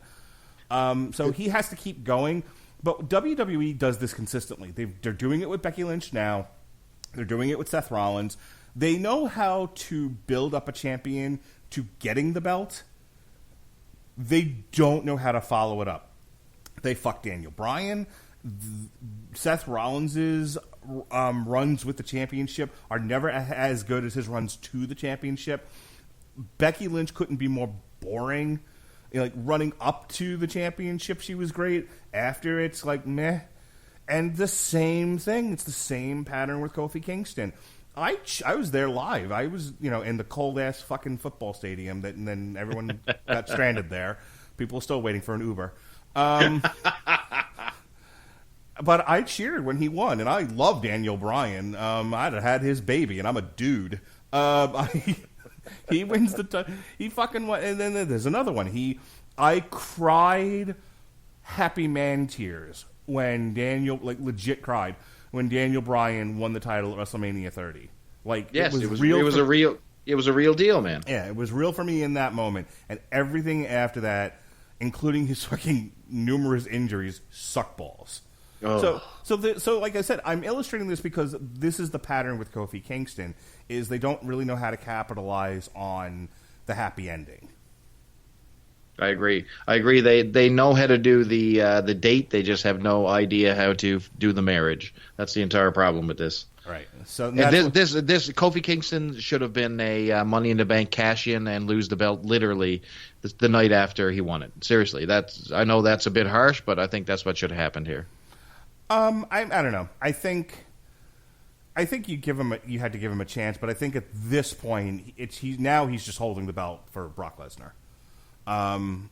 So he has to keep going. But WWE does this consistently. They're doing it with Becky Lynch now. They're doing it with Seth Rollins. They know how to build up a champion to getting the belt. They don't know how to follow it up. They fucked Daniel Bryan. Seth Rollins's runs with the championship are never as good as his runs to the championship. Becky Lynch couldn't be more boring. Like, running up to the championship, she was great. After, it's like, meh. And the same thing. It's the same pattern with Kofi Kingston. I was there live. I was, in the cold-ass fucking football stadium, and then everyone got stranded there. People are still waiting for an Uber. But I cheered when he won, and I love Daniel Bryan. I'd have had his baby, and I'm a dude. He wins he fucking won. And then there's another one. I cried happy man tears when legit cried when Daniel Bryan won the title at WrestleMania 30. Like, Yes, it was a real deal, man. Yeah, it was real for me in that moment, and everything after that, including his fucking numerous injuries, suck balls. Oh. So like I said, I'm illustrating this because this is the pattern with Kofi Kingston, is they don't really know how to capitalize on the happy ending. I agree. They know how to do the date. They just have no idea how to do the marriage. That's the entire problem with this. Right. So and this Kofi Kingston should have been a Money in the Bank cash in and lose the belt literally the night after he won it. Seriously, I know that's a bit harsh, but I think that's what should have happened here. I don't know. I think you had to give him a chance, but I think at this point he's just holding the belt for Brock Lesnar,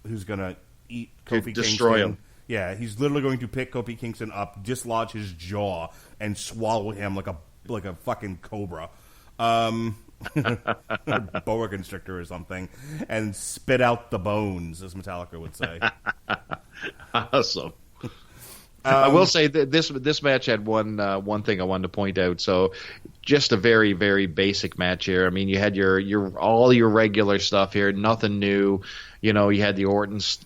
who's gonna eat Kofi destroy Kingston. him. Yeah, he's literally going to pick Kofi Kingston up, dislodge his jaw, and swallow him like a fucking cobra, a boa constrictor or something, and spit out the bones, as Metallica would say. Awesome. I will say that this match had one thing I wanted to point out. So, just a very, very basic match here. I mean, you had your all your regular stuff here, nothing new. You had the Orton's,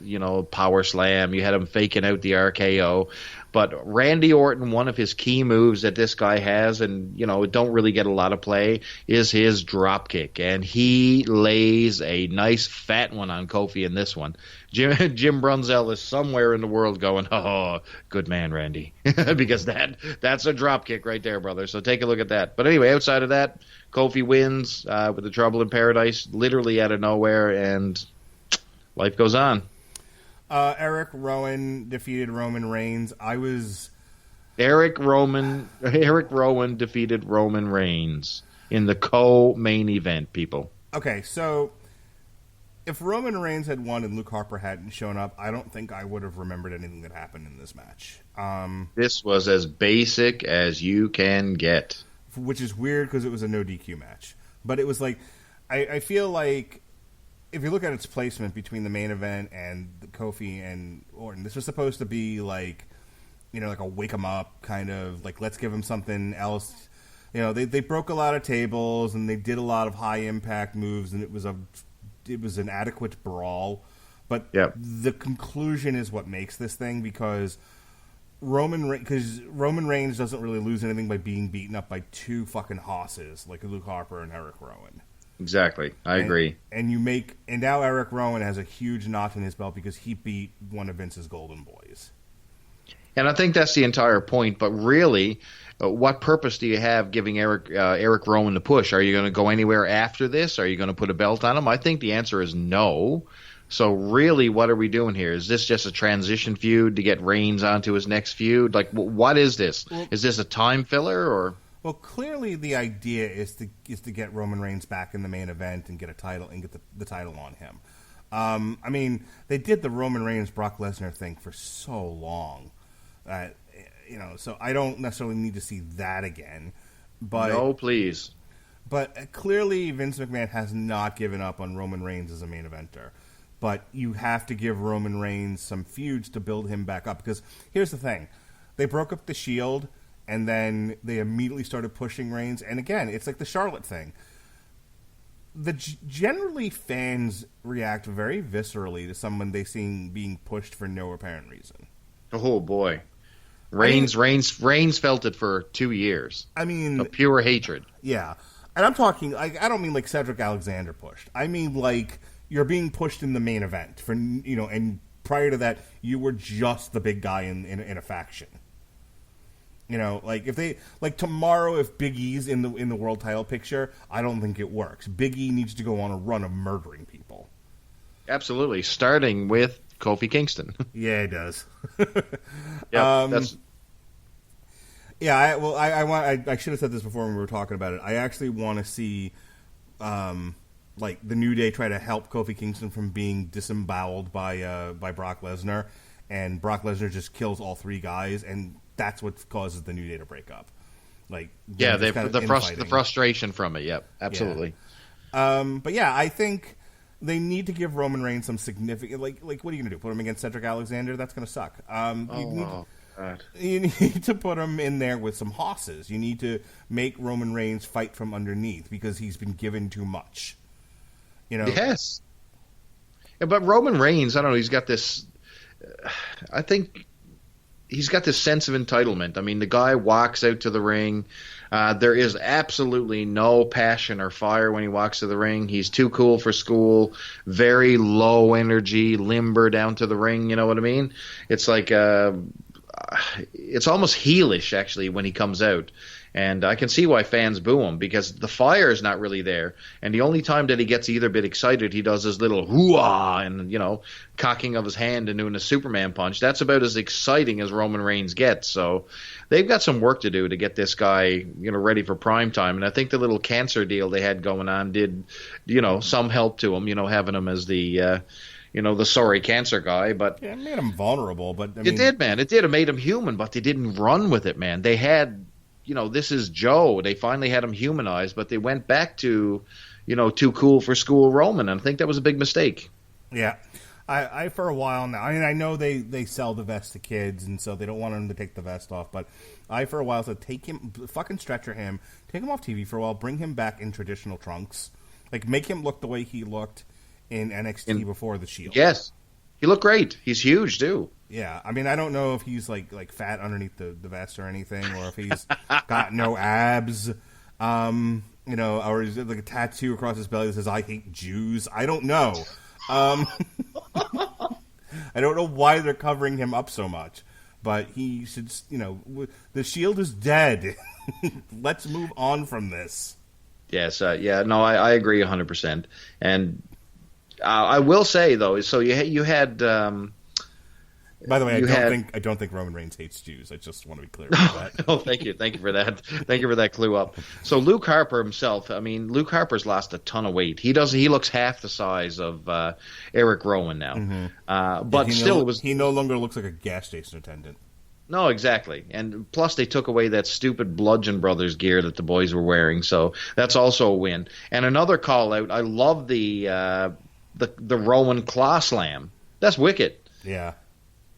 power slam. You had him faking out the RKO. But Randy Orton, one of his key moves that this guy has, and don't really get a lot of play, is his drop kick, and he lays a nice fat one on Kofi in this one. Jim Brunzell is somewhere in the world going, "Oh, good man, Randy," because that's a drop kick right there, brother. So take a look at that. But anyway, outside of that, Kofi wins with the Trouble in Paradise, literally out of nowhere, and life goes on. Eric Rowan defeated Roman Reigns. Eric Rowan defeated Roman Reigns in the co-main event, people. Okay, so if Roman Reigns had won and Luke Harper hadn't shown up, I don't think I would have remembered anything that happened in this match. This was as basic as you can get. Which is weird because it was a no DQ match. But it was like, I feel like if you look at its placement between the main event and the Kofi and Orton, this was supposed to be like, like a wake 'em up kind of, like, let's give him something else. They broke a lot of tables and they did a lot of high impact moves, and it was an adequate brawl. But the conclusion is what makes this thing, because Roman Reigns doesn't really lose anything by being beaten up by two fucking hosses like Luke Harper and Eric Rowan. Exactly. I agree. And now Eric Rowan has a huge notch in his belt because he beat one of Vince's golden boys. And I think that's the entire point. But really, what purpose do you have giving Eric Rowan the push? Are you going to go anywhere after this? Are you going to put a belt on him? I think the answer is no. So really, what are we doing here? Is this just a transition feud to get Reigns onto his next feud? Like, what is this? Is this a time filler or? Well, clearly the idea is to get Roman Reigns back in the main event and get a title and get the title on him. I mean, they did the Roman Reigns Brock Lesnar thing for so long that so I don't necessarily need to see that again. But No, please. But clearly, Vince McMahon has not given up on Roman Reigns as a main eventer. But you have to give Roman Reigns some feuds to build him back up. Because here's the thing. They broke up the Shield, and then they immediately started pushing Reigns. And again, it's like the Charlotte thing. Generally, fans react very viscerally to someone they see being pushed for no apparent reason. Oh, boy. Reigns felt it for 2 years. I mean... Of pure hatred. Yeah. And I'm talking, like, I don't mean like Cedric Alexander pushed. I mean like you're being pushed in the main event for and prior to that you were just the big guy in a faction. Like if they tomorrow if Big E's in the world title picture, I don't think it works. Big E needs to go on a run of murdering people. Absolutely, starting with Kofi Kingston. Yeah, it does. Yeah, that's. Yeah, I should have said this before when we were talking about it. I actually want to see, like the New Day try to help Kofi Kingston from being disemboweled by Brock Lesnar, and Brock Lesnar just kills all three guys, and that's what causes the New Day to break up. Like, yeah, the frustration from it. Yep, absolutely. Yeah. But yeah, I think they need to give Roman Reigns some significant. Like what are you going to do? Put him against Cedric Alexander? That's going to suck. You need to put him in there with some hosses. You need to make Roman Reigns fight from underneath because he's been given too much. Yes. Yeah, but Roman Reigns, I don't know, he's got this... I think he's got this sense of entitlement. I mean, the guy walks out to the ring. There is absolutely no passion or fire when he walks to the ring. He's too cool for school. Very low energy, limber down to the ring. You know what I mean? It's like... it's almost heelish, actually, when he comes out. And I can see why fans boo him, because the fire is not really there. And the only time that he gets either bit excited, he does his little hoo-ah and, cocking of his hand and doing a Superman punch. That's about as exciting as Roman Reigns gets. So they've got some work to do to get this guy, ready for prime time. And I think the little cancer deal they had going on did, some help to him, having him as the the sorry cancer guy, but... Yeah, it made him vulnerable, but... It did, man. It did. It made him human, but they didn't run with it, man. They had, this is Joe. They finally had him humanized, but they went back to, too cool for school Roman, and I think that was a big mistake. Yeah. I for a while now, I know they sell the vest to kids, and so they don't want him to take the vest off, but I, for a while, said take him, fucking stretcher him, take him off TV for a while, bring him back in traditional trunks. Like, make him look the way he looked in NXT before the Shield. Yes. He looked great. He's huge, too. Yeah. I mean, I don't know if he's, like fat underneath the vest or anything, or if he's got no abs, or is it like a tattoo across his belly that says, I hate Jews? I don't know. I don't know why they're covering him up so much, but he should, the Shield is dead. Let's move on from this. Yes. I agree 100%. And I will say, though, so you had. By the way, I don't think Roman Reigns hates Jews. I just want to be clear about that. Oh, thank you for that. Thank you for that clue up. So Luke Harper himself. I mean, Luke Harper's lost a ton of weight. He looks half the size of Eric Rowan now. Mm-hmm. But he no longer looks like a gas station attendant. No, exactly. And plus they took away that stupid Bludgeon Brothers gear that the boys were wearing. So that's also a win. And another call out. I love the Rowan Claw Slam. That's wicked. Yeah.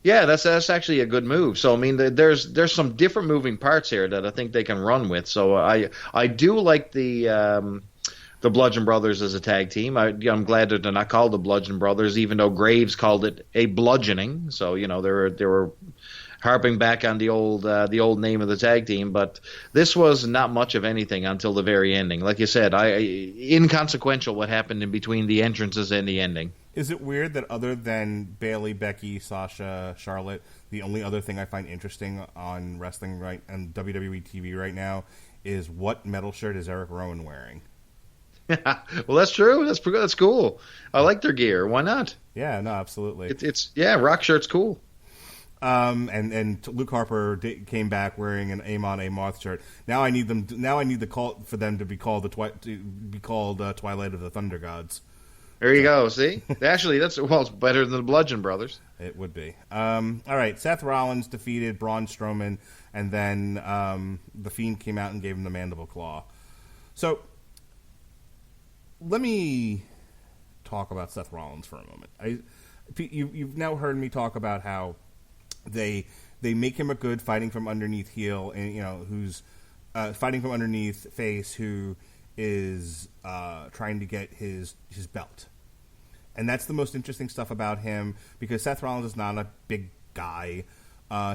Yeah, that's actually a good move. So I mean, there's some different moving parts here that I think they can run with. So I do like the Bludgeon Brothers as a tag team. I'm glad that they're not called the Bludgeon Brothers, even though Graves called it a bludgeoning. So they were harping back on the old name of the tag team. But this was not much of anything until the very ending. Like you said, inconsequential what happened in between the entrances and the ending. Is it weird that other than Bayley, Becky, Sasha, Charlotte, the only other thing I find interesting on wrestling and WWE TV right now is what metal shirt is Eric Rowan wearing? Well, that's true. That's cool. I like their gear. Why not? Yeah, no, absolutely. It's rock shirt's cool. And Luke Harper came back wearing an Amon Amarth shirt. Now I need the call for them to be called Twilight of the Thunder Gods. There you go. See, actually, it's better than the Bludgeon Brothers. It would be. All right, Seth Rollins defeated Braun Strowman, and then the Fiend came out and gave him the Mandible Claw. So let me talk about Seth Rollins for a moment. You've now heard me talk about how they make him a good fighting from underneath heel, and who's fighting from underneath face, who is trying to get his belt. And that's the most interesting stuff about him, because Seth Rollins is not a big guy.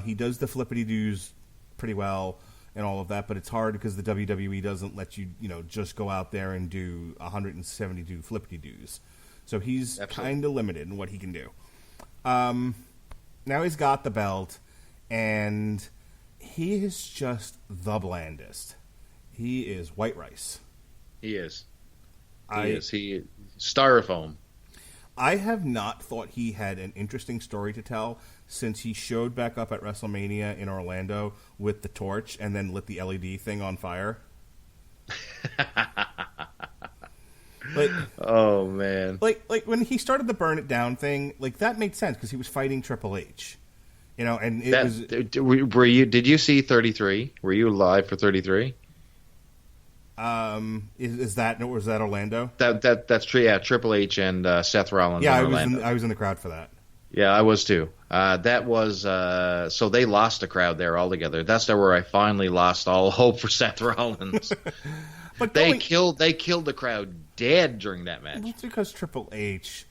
He does the flippity-doos pretty well and all of that, but it's hard because the WWE doesn't let you, just go out there and do 172 flippity-doos. So he's kind of limited in what he can do. Now he's got the belt, and he is just the blandest. He is white rice. He is. He styrofoam. I have not thought he had an interesting story to tell since he showed back up at WrestleMania in Orlando with the torch and then lit the LED thing on fire. Oh man! Like when he started the burn it down thing, like that made sense because he was fighting Triple H, and it was. Were you? Did you see 33? Were you live for 33? Was that Orlando? That's true. Yeah, Triple H and Seth Rollins. Yeah, Orlando. I was in the crowd for that. Yeah, I was too. That was so they lost a crowd there altogether. That's where I finally lost all hope for Seth Rollins. But they killed the crowd dead during that match. It's because Triple H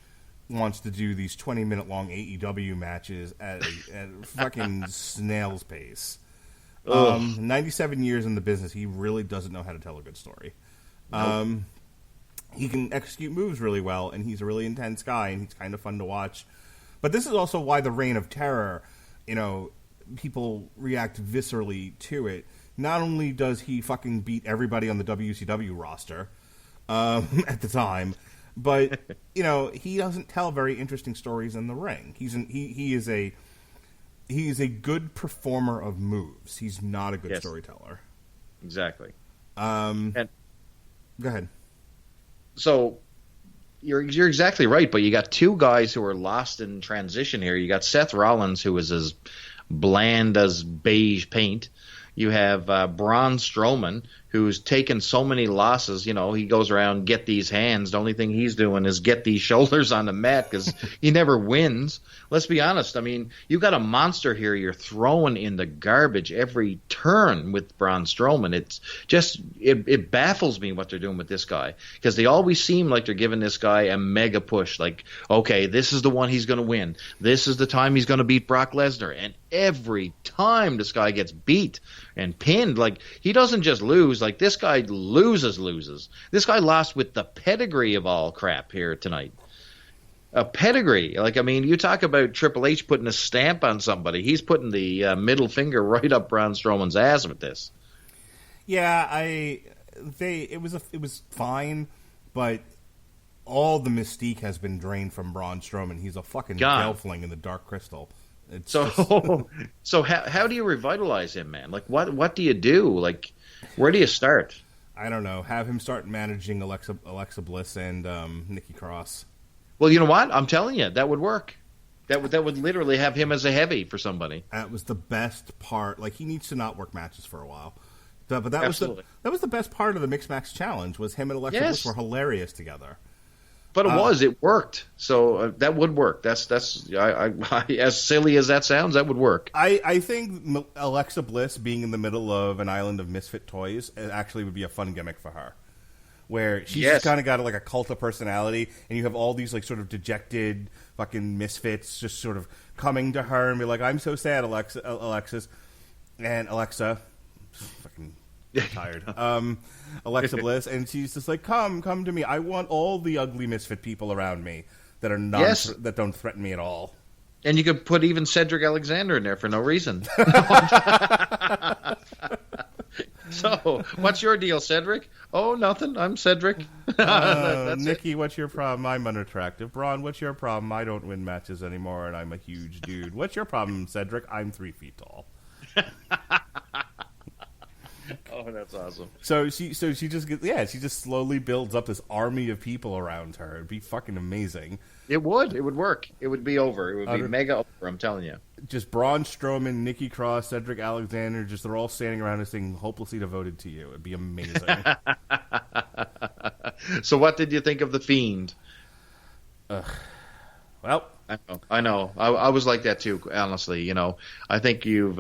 wants to do these 20-minute long AEW matches at fucking snail's pace. 97 years in the business, he really doesn't know how to tell a good story. Nope. He can execute moves really well, and he's a really intense guy, and he's kind of fun to watch. But this is also why the Reign of Terror, people react viscerally to it. Not only does he fucking beat everybody on the WCW roster at the time, but he doesn't tell very interesting stories in the ring. He is a good performer of moves. He's not a good storyteller. Exactly. Go ahead. So you're exactly right, but you got two guys who are lost in transition here. You got Seth Rollins, who is as bland as beige paint. You have Braun Strowman, who's taken so many losses. He goes around, get these hands. The only thing he's doing is get these shoulders on the mat because he never wins. Let's be honest. I mean, you got a monster here you're throwing in the garbage every turn with Braun Strowman. It's just it baffles me what they're doing with this guy because they always seem like they're giving this guy a mega push. Like, okay, this is the one he's going to win. This is the time he's going to beat Brock Lesnar. And every time this guy gets beat and pinned, like he doesn't just lose. Like this guy loses. This guy lost with the pedigree of all crap here tonight. A pedigree. Like, I mean, you talk about Triple H putting a stamp on somebody. He's putting the middle finger right up Braun Strowman's ass with this. Yeah, it was fine, but all the mystique has been drained from Braun Strowman. He's a fucking gelfling in the Dark Crystal. So how do you revitalize him, man? Like, what do you do? Like, where do you start? I don't know. Have him start managing Alexa Bliss and Nikki Cross. Well, you know what? I'm telling you, that would work. That would literally have him as a heavy for somebody. That was the best part. Like, he needs to not work matches for a while. But that was the best part of the Mixed Match Challenge was him and Alexa Bliss were hilarious together. But it worked. So that would work. That's as silly as that sounds, that would work. I think Alexa Bliss being in the middle of an island of misfit toys actually would be a fun gimmick for her. Where she's just kind of got like a cult of personality, and you have all these like sort of dejected fucking misfits just sort of coming to her and be like, "I'm so sad, Alexis," and Alexa, fucking tired, Alexa Bliss, and she's just like, "Come to me. I want all the ugly misfit people around me that are that don't threaten me at all." And you could put even Cedric Alexander in there for no reason. So, what's your deal, Cedric? Oh, nothing. I'm Cedric. Nikki, what's your problem? I'm unattractive. Braun, what's your problem? I don't win matches anymore, and I'm a huge dude. What's your problem, Cedric? I'm 3 feet tall. Oh, that's awesome. So she just she just slowly builds up this army of people around her. It'd be fucking amazing. It would work. It would be over. It would be mega over. I'm telling you. Just Braun Strowman, Nikki Cross, Cedric Alexander, just they're all standing around and saying "hopelessly devoted to you." It'd be amazing. So, what did you think of the Fiend? Well, I know. I was like that too, honestly. You know, I think you've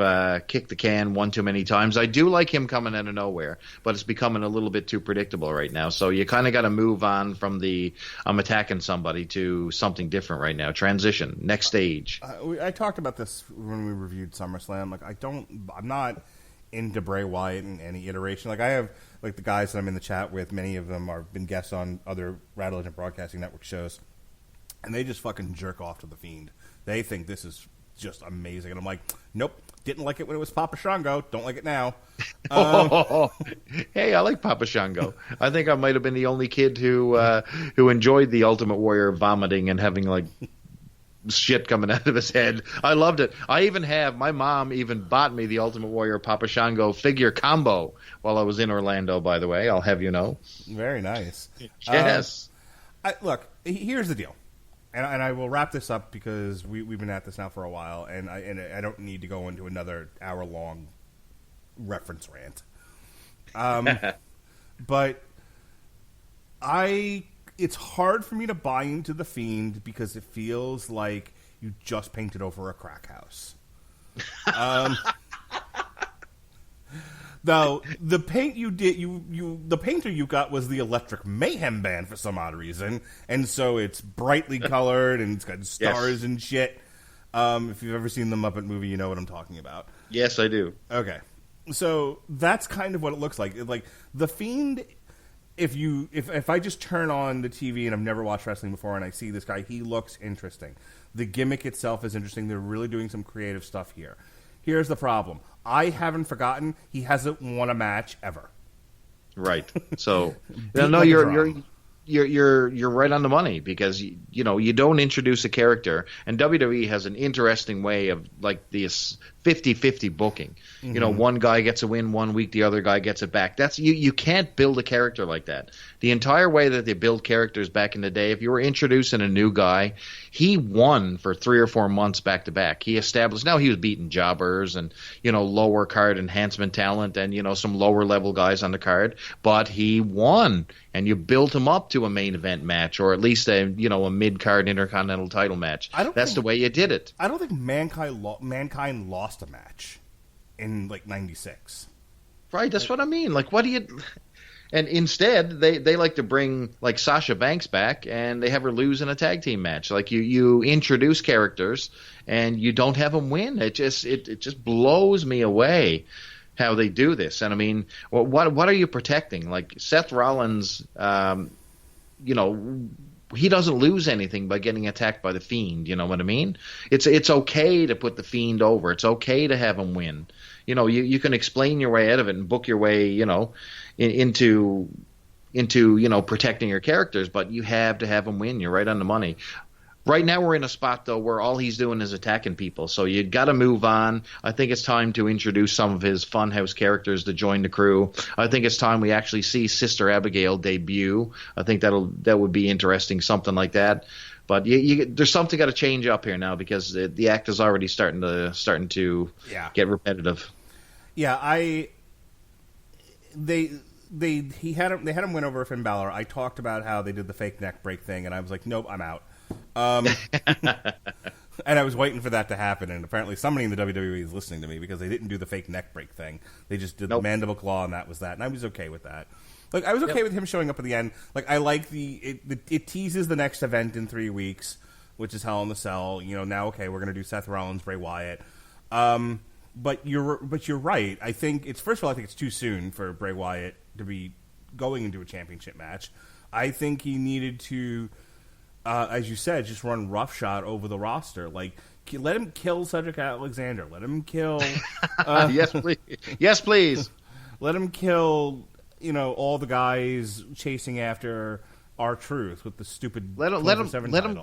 kicked the can one too many times. I do like him coming out of nowhere, but it's becoming a little bit too predictable right now. So you kind of got to move on from the I'm attacking somebody to something different right now. Transition, next stage. I talked about this when we reviewed SummerSlam. Like, I'm not into Bray Wyatt in any iteration. Like, I have, like, the guys that I'm in the chat with, many of them have been guests on other Radulich and Broadcasting Network shows. And they just fucking jerk off to the Fiend. They think this is just amazing. And I'm like, nope, didn't like it when it was Papa Shango. Don't like it now. Hey, I like Papa Shango. I think I might have been the only kid who enjoyed the Ultimate Warrior vomiting and having, like, shit coming out of his head. I loved it. My mom even bought me the Ultimate Warrior Papa Shango figure combo while I was in Orlando, by the way. I'll have you know. Very nice. Yes. Look, here's the deal. And I will wrap this up because we've been at this now for a while, and I don't need to go into another hour-long reference rant. But it's hard for me to buy into the Fiend because it feels like you just painted over a crack house. Though the paint you did, the painter you got was the Electric Mayhem Band for some odd reason, and so it's brightly colored and it's got stars and shit. If you've ever seen the Muppet movie, you know what I'm talking about. Yes, I do. Okay, so that's kind of what it looks like. Like the Fiend, if I just turn on the TV and I've never watched wrestling before and I see this guy, he looks interesting. The gimmick itself is interesting. They're really doing some creative stuff here. Here's the problem. I haven't forgotten he hasn't won a match ever. Right. So like you're right on the money because you don't introduce a character, and WWE has an interesting way of like this 50-50 booking. Mm-hmm. One guy gets a win one week, the other guy gets it back. That's you can't build a character like that. The entire way that they build characters back in the day, if you were introducing a new guy, he won for 3 or 4 months back to back. He established. Now he was beating jobbers and lower card enhancement talent and some lower level guys on the card, but he won, and you built him up to a main event match or at least a mid card intercontinental title match. That's the way you did it. I don't think Mankind lost a match in like '96. Right, that's what I mean. Like, what do you? And instead, they like to bring like Sasha Banks back, and they have her lose in a tag team match. Like you introduce characters, and you don't have them win. It just blows me away how they do this. And I mean, what are you protecting? Like Seth Rollins, he doesn't lose anything by getting attacked by the Fiend. You know what I mean? It's okay to put the Fiend over. It's okay to have him win. You can explain your way out of it and book your way, into protecting your characters, but you have to have him win. You're right on the money. Right now we're in a spot, though, where all he's doing is attacking people, so you got to move on. I think it's time to introduce some of his Funhouse characters to join the crew. I think it's time we actually see Sister Abigail debut. I think that would be interesting, something like that. But there's something got to change up here now because the act is already starting to get repetitive. Yeah, they had him win over Finn Balor. I talked about how they did the fake neck break thing, and I was like, nope, I'm out. And I was waiting for that to happen, and apparently somebody in the WWE is listening to me because they didn't do the fake neck break thing. They just did the mandible claw, and that was that. And I was okay with that. Like, I was okay with him showing up at the end. Like, I like it teases the next event in 3 weeks, which is Hell in the Cell. Now, okay, we're going to do Seth Rollins, Bray Wyatt. But you're right. I think first of all, I think it's too soon for Bray Wyatt to be going into a championship match. I think he needed to, as you said, just run roughshod over the roster. Like, let him kill Cedric Alexander. Let him kill. Yes, please. Yes, please. Let him kill. All the guys chasing after R-Truth with the stupid. Let him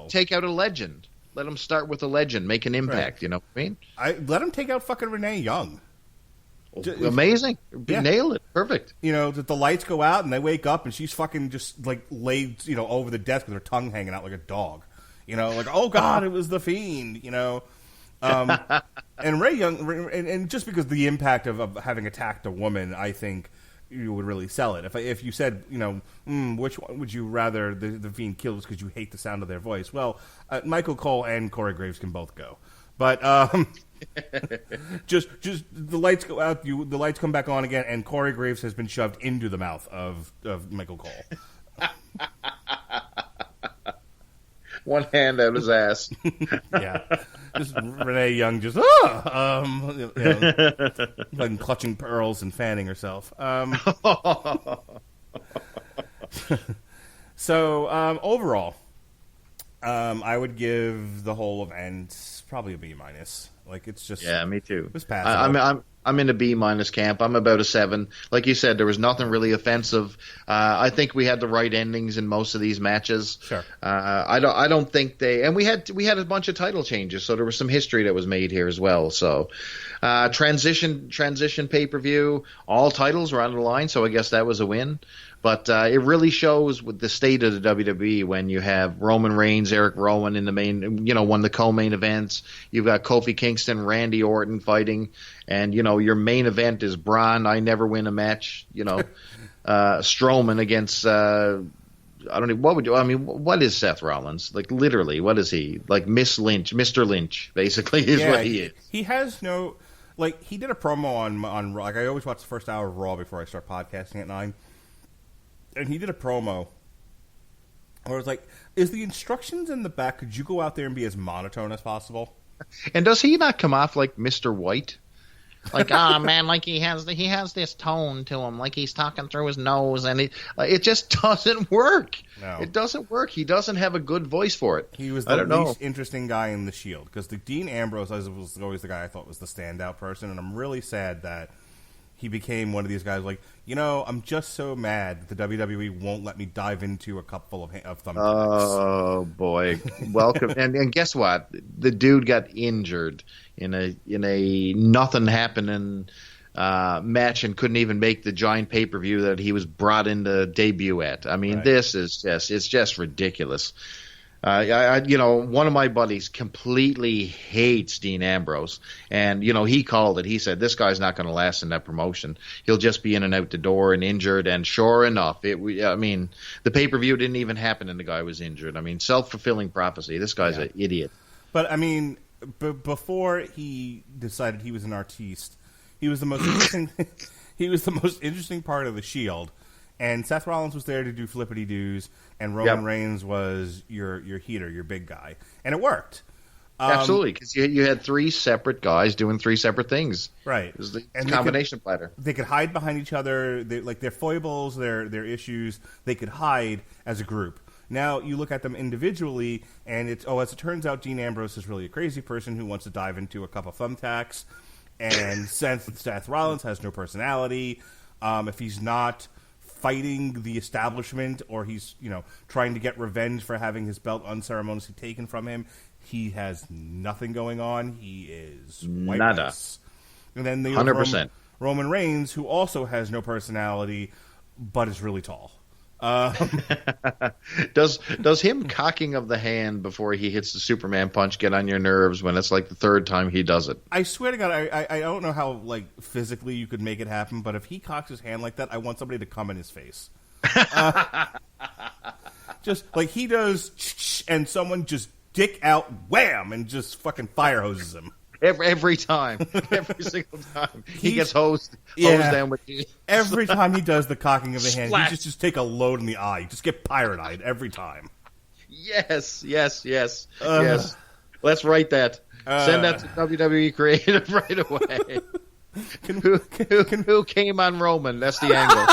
take out a legend. Let him start with a legend, make an impact. Right. You know what I mean? Let him take out fucking Renee Young. Amazing. Yeah. Nailed it. Perfect. You know, the lights go out and they wake up and she's fucking just like laid, you know, over the desk with her tongue hanging out like a dog. You know, like, oh God, it was the Fiend, you know. And Ray Young, and just because the impact of having attacked a woman, I think you would really sell it. If you said, you know, which one would you rather the Fiend kill just because you hate the sound of their voice? Well, Michael Cole and Corey Graves can both go. But just the lights go out, the lights come back on again, and Corey Graves has been shoved into the mouth of Michael Cole. One hand out his ass. Yeah, just Renee Young just like clutching pearls and fanning herself. So overall, I would give the whole event probably a B-. Like, it's just, yeah, me too. It was passable. I'm in a B- camp. I'm about a 7. Like you said, there was nothing really offensive. I think we had the right endings in most of these matches. Sure. I don't think and we had a bunch of title changes, so there was some history that was made here as well. So transition pay-per-view, all titles were on the line, so I guess that was a win. But it really shows with the state of the WWE when you have Roman Reigns, Eric Rowan in the main, you know, one of the co-main events. You've got Kofi Kingston, Randy Orton fighting, and you know your main event is Braun. I never win a match. You know, Strowman against. I don't know what is Seth Rollins? Like, literally, what is he? Like Mr. Lynch, basically is what he is. He has no, like, he did a promo on Raw. Like, I always watch the first hour of Raw before I start podcasting at 9. And he did a promo where it was like, is the instructions in the back, could you go out there and be as monotone as possible? And does he not come off like Mr. White? Like, man, like he has this tone to him, like he's talking through his nose, and it just doesn't work. No. It doesn't work. He doesn't have a good voice for it. He was the least interesting guy in the Shield, because the Dean Ambrose was always the guy I thought was the standout person, and I'm really sad that he became one of these guys like, you know, I'm just so mad that the WWE won't let me dive into a cup full of thumbtacks. Oh, boy. Welcome. and guess what? The dude got injured in a nothing happening match and couldn't even make the giant pay-per-view that he was brought in to debut at. I mean, This is it's just ridiculous. You know, one of my buddies completely hates Dean Ambrose, and you know, he called it. He said, "This guy's not going to last in that promotion. He'll just be in and out the door and injured." And sure enough, the pay-per-view didn't even happen, and the guy was injured. I mean, self-fulfilling prophecy. This guy's an idiot. But I mean, before he decided he was an artiste, he was the most interesting. He was the most interesting part of the Shield. And Seth Rollins was there to do flippity-doos, and Roman Reigns was your heater, your big guy. And it worked. Absolutely, because you had 3 separate guys doing 3 separate things. Right. It was the combination platter. They could hide behind each other, like their foibles, their issues, they could hide as a group. Now you look at them individually, and it's, as it turns out, Dean Ambrose is really a crazy person who wants to dive into a cup of thumbtacks, and Seth Rollins has no personality. If he's not fighting the establishment, or he's, you know, trying to get revenge for having his belt unceremoniously taken from him, he has nothing going on. He is nada. And then the 100%. Roman Reigns, who also has no personality, but is really tall. Does him cocking of the hand before he hits the Superman punch get on your nerves when it's like the 3rd time he does it? I swear to God, I don't know how, like, physically you could make it happen, but if he cocks his hand like that, I want somebody to come in his face. Just like he does, and someone just dick out, wham, and just fucking fire hoses him. Every time. Every single time. He gets hosed down with you. Every time he does the cocking of the hand, he just take a load in the eye. You just get pirate-eyed every time. Yes. Let's write that. Send that to WWE Creative right away. Who came on Roman? That's the angle.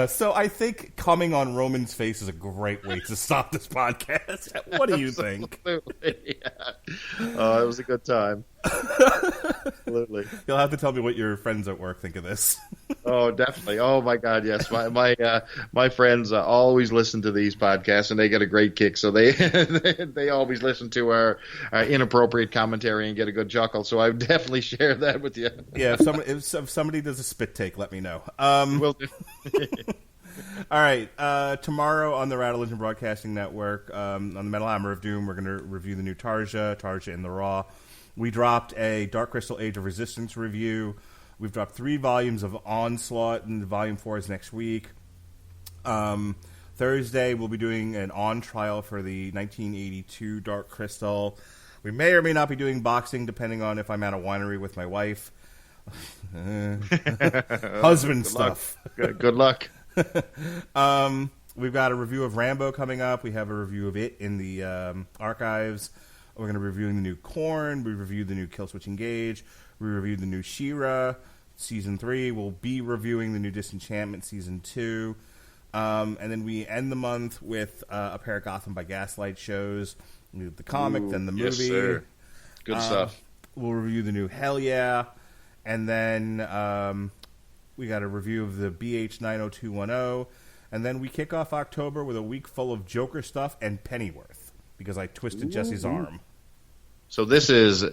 So I think coming on Roman's face is a great way to stop this podcast. What do you think? Absolutely. Yeah. Oh, it was a good time. Absolutely. You'll have to tell me what your friends at work think of this. Oh, definitely. Oh my God, yes. My friends always listen to these podcasts, and they get a great kick. So they always listen to our inappropriate commentary and get a good chuckle. So I definitely share that with you. Yeah, if somebody does a spit take, let me know. Will do. All right, tomorrow on the Radulich Broadcasting Network, on the Metal Hammer of Doom, we're going to review the new Tarja in the Raw. We dropped a Dark Crystal Age of Resistance review. We've dropped 3 volumes of Onslaught, and Volume 4 is next week. Thursday, we'll be doing an on-trial for the 1982 Dark Crystal. We may or may not be doing boxing, depending on if I'm at a winery with my wife. Husband stuff. Good luck. We've got a review of Rambo coming up. We have a review of it in the archives. We're going to be reviewing the new Korn. We reviewed the new Killswitch Engage. We reviewed the new She-Ra Season 3. We'll be reviewing the new Disenchantment Season 2. And then we end the month with a pair of Gotham by Gaslight shows. We have the comic, then the movie. Yes, sir. Good stuff. We'll review the new Hell Yeah. And then we got a review of the BH 90210. And then we kick off October with a week full of Joker stuff and Pennyworth, because I twisted Jesse's arm. So this is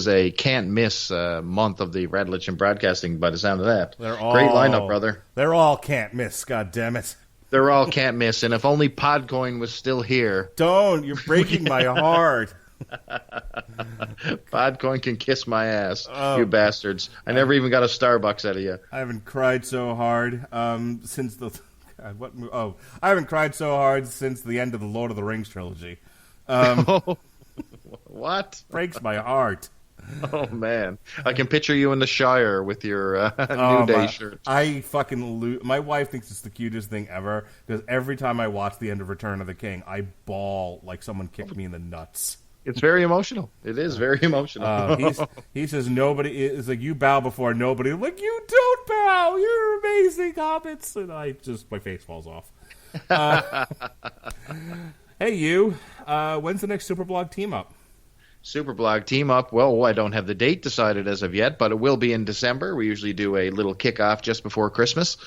a can't miss month of the Radulich and Broadcasting by the sound of that. Great lineup, brother. They're all can't miss, God damn it. They're all can't miss, and if only Podcoin was still here. Don't, you're breaking my heart. Podcoin can kiss my ass, you bastards. I never even got a Starbucks out of you. I haven't cried so hard since the... God, I haven't cried so hard since the end of the Lord of the Rings trilogy. What? Breaks my heart. Oh, man. I can picture you in the Shire with your New Day shirt. I fucking lose. My wife thinks it's the cutest thing ever, because every time I watch the end of Return of the King, I bawl like someone kicked me in the nuts. It's very emotional. It is very emotional. He says nobody is like, you bow before nobody. I'm like, you don't bow. You're amazing hobbits. And my face falls off. Hey, you. When's the next Superblog team up? Superblog team up. Well, I don't have the date decided as of yet, but it will be in December. We usually do a little kickoff just before Christmas,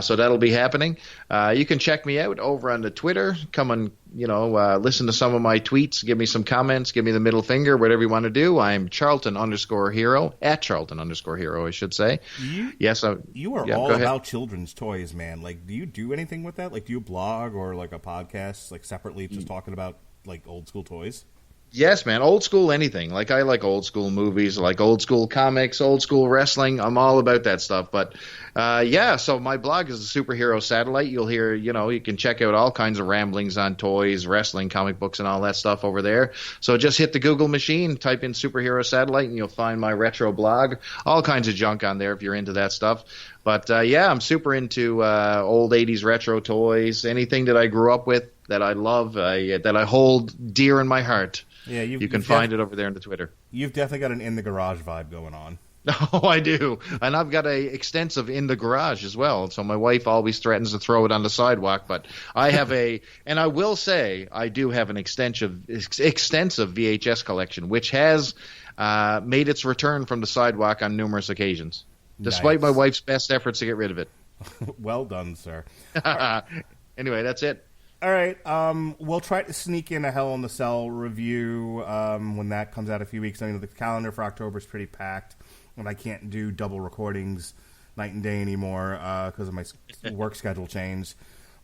so that'll be happening. You can check me out over on the Twitter. Come and listen to some of my tweets. Give me some comments. Give me the middle finger. Whatever you want to do. I'm Charlton_Hero at Charlton_Hero, I should say. You are all about children's toys, man. Like, do you do anything with that? Like, do you blog or like a podcast, like separately, just talking about like old school toys? Yes, man. Old school anything. Like, I like old school movies, like old school comics, old school wrestling. I'm all about that stuff. But, so my blog is the Superhero Satellite. You'll hear, you can check out all kinds of ramblings on toys, wrestling, comic books, and all that stuff over there. So just hit the Google machine, type in Superhero Satellite, and you'll find my retro blog. All kinds of junk on there if you're into that stuff. But, I'm super into old 80s retro toys, anything that I grew up with that I love, that I hold dear in my heart. Yeah, you can find it over there on the Twitter. You've definitely got an in the garage vibe going on. Oh, I do. And I've got a extensive in the garage as well. So my wife always threatens to throw it on the sidewalk. But I have and I will say, I do have an extensive VHS collection, which has made its return from the sidewalk on numerous occasions, despite my wife's best efforts to get rid of it. Well done, sir. Anyway, that's it. All right, we'll try to sneak in a Hell in the Cell review when that comes out in a few weeks. I mean, the calendar for October is pretty packed, and I can't do double recordings night and day anymore because of my work schedule change.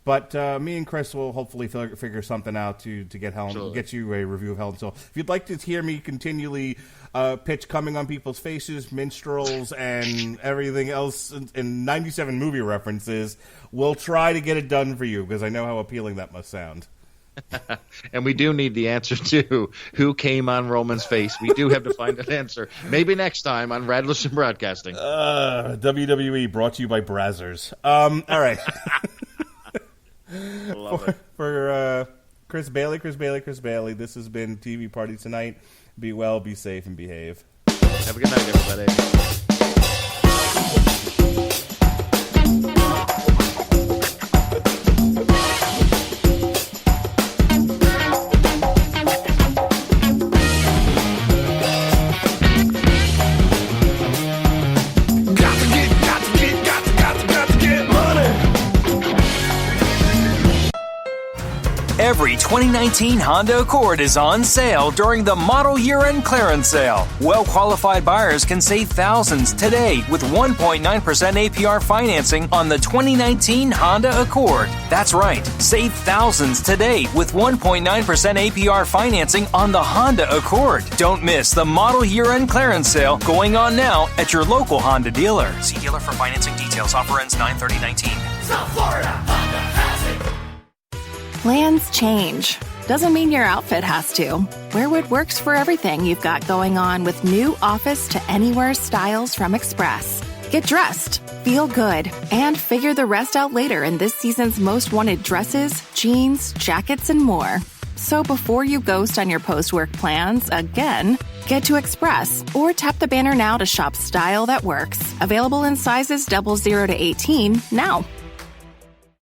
But me and Chris will hopefully figure something out to get get you a review of Hell in the Cell. If you'd like to hear me continually pitch Coming on People's Faces, Minstrels, and everything else, and 97 movie references, we'll try to get it done for you, because I know how appealing that must sound. And we do need the answer to who came on Roman's face. We do have to find an answer. Maybe next time on Radulich and Broadcasting. WWE brought to you by Brazzers. All right. Love it. For Chris Bailey, this has been TV Party Tonight. Be well, be safe, and behave. Have a good night, everybody. Every 2019 Honda Accord is on sale during the model year-end clearance sale. Well-qualified buyers can save thousands today with 1.9% APR financing on the 2019 Honda Accord. That's right, save thousands today with 1.9% APR financing on the Honda Accord. Don't miss the model year-end clearance sale going on now at your local Honda dealer. See dealer for financing details. Offer ends 9/30/19. South Florida, Honda has it. Plans change. Doesn't mean your outfit has to. Wear what works for everything you've got going on with new Office to Anywhere styles from Express. Get dressed, feel good, and figure the rest out later in this season's most wanted dresses, jeans, jackets, and more. So before you ghost on your post-work plans again, get to Express or tap the banner now to shop style that works. Available in sizes 00 to 18 now.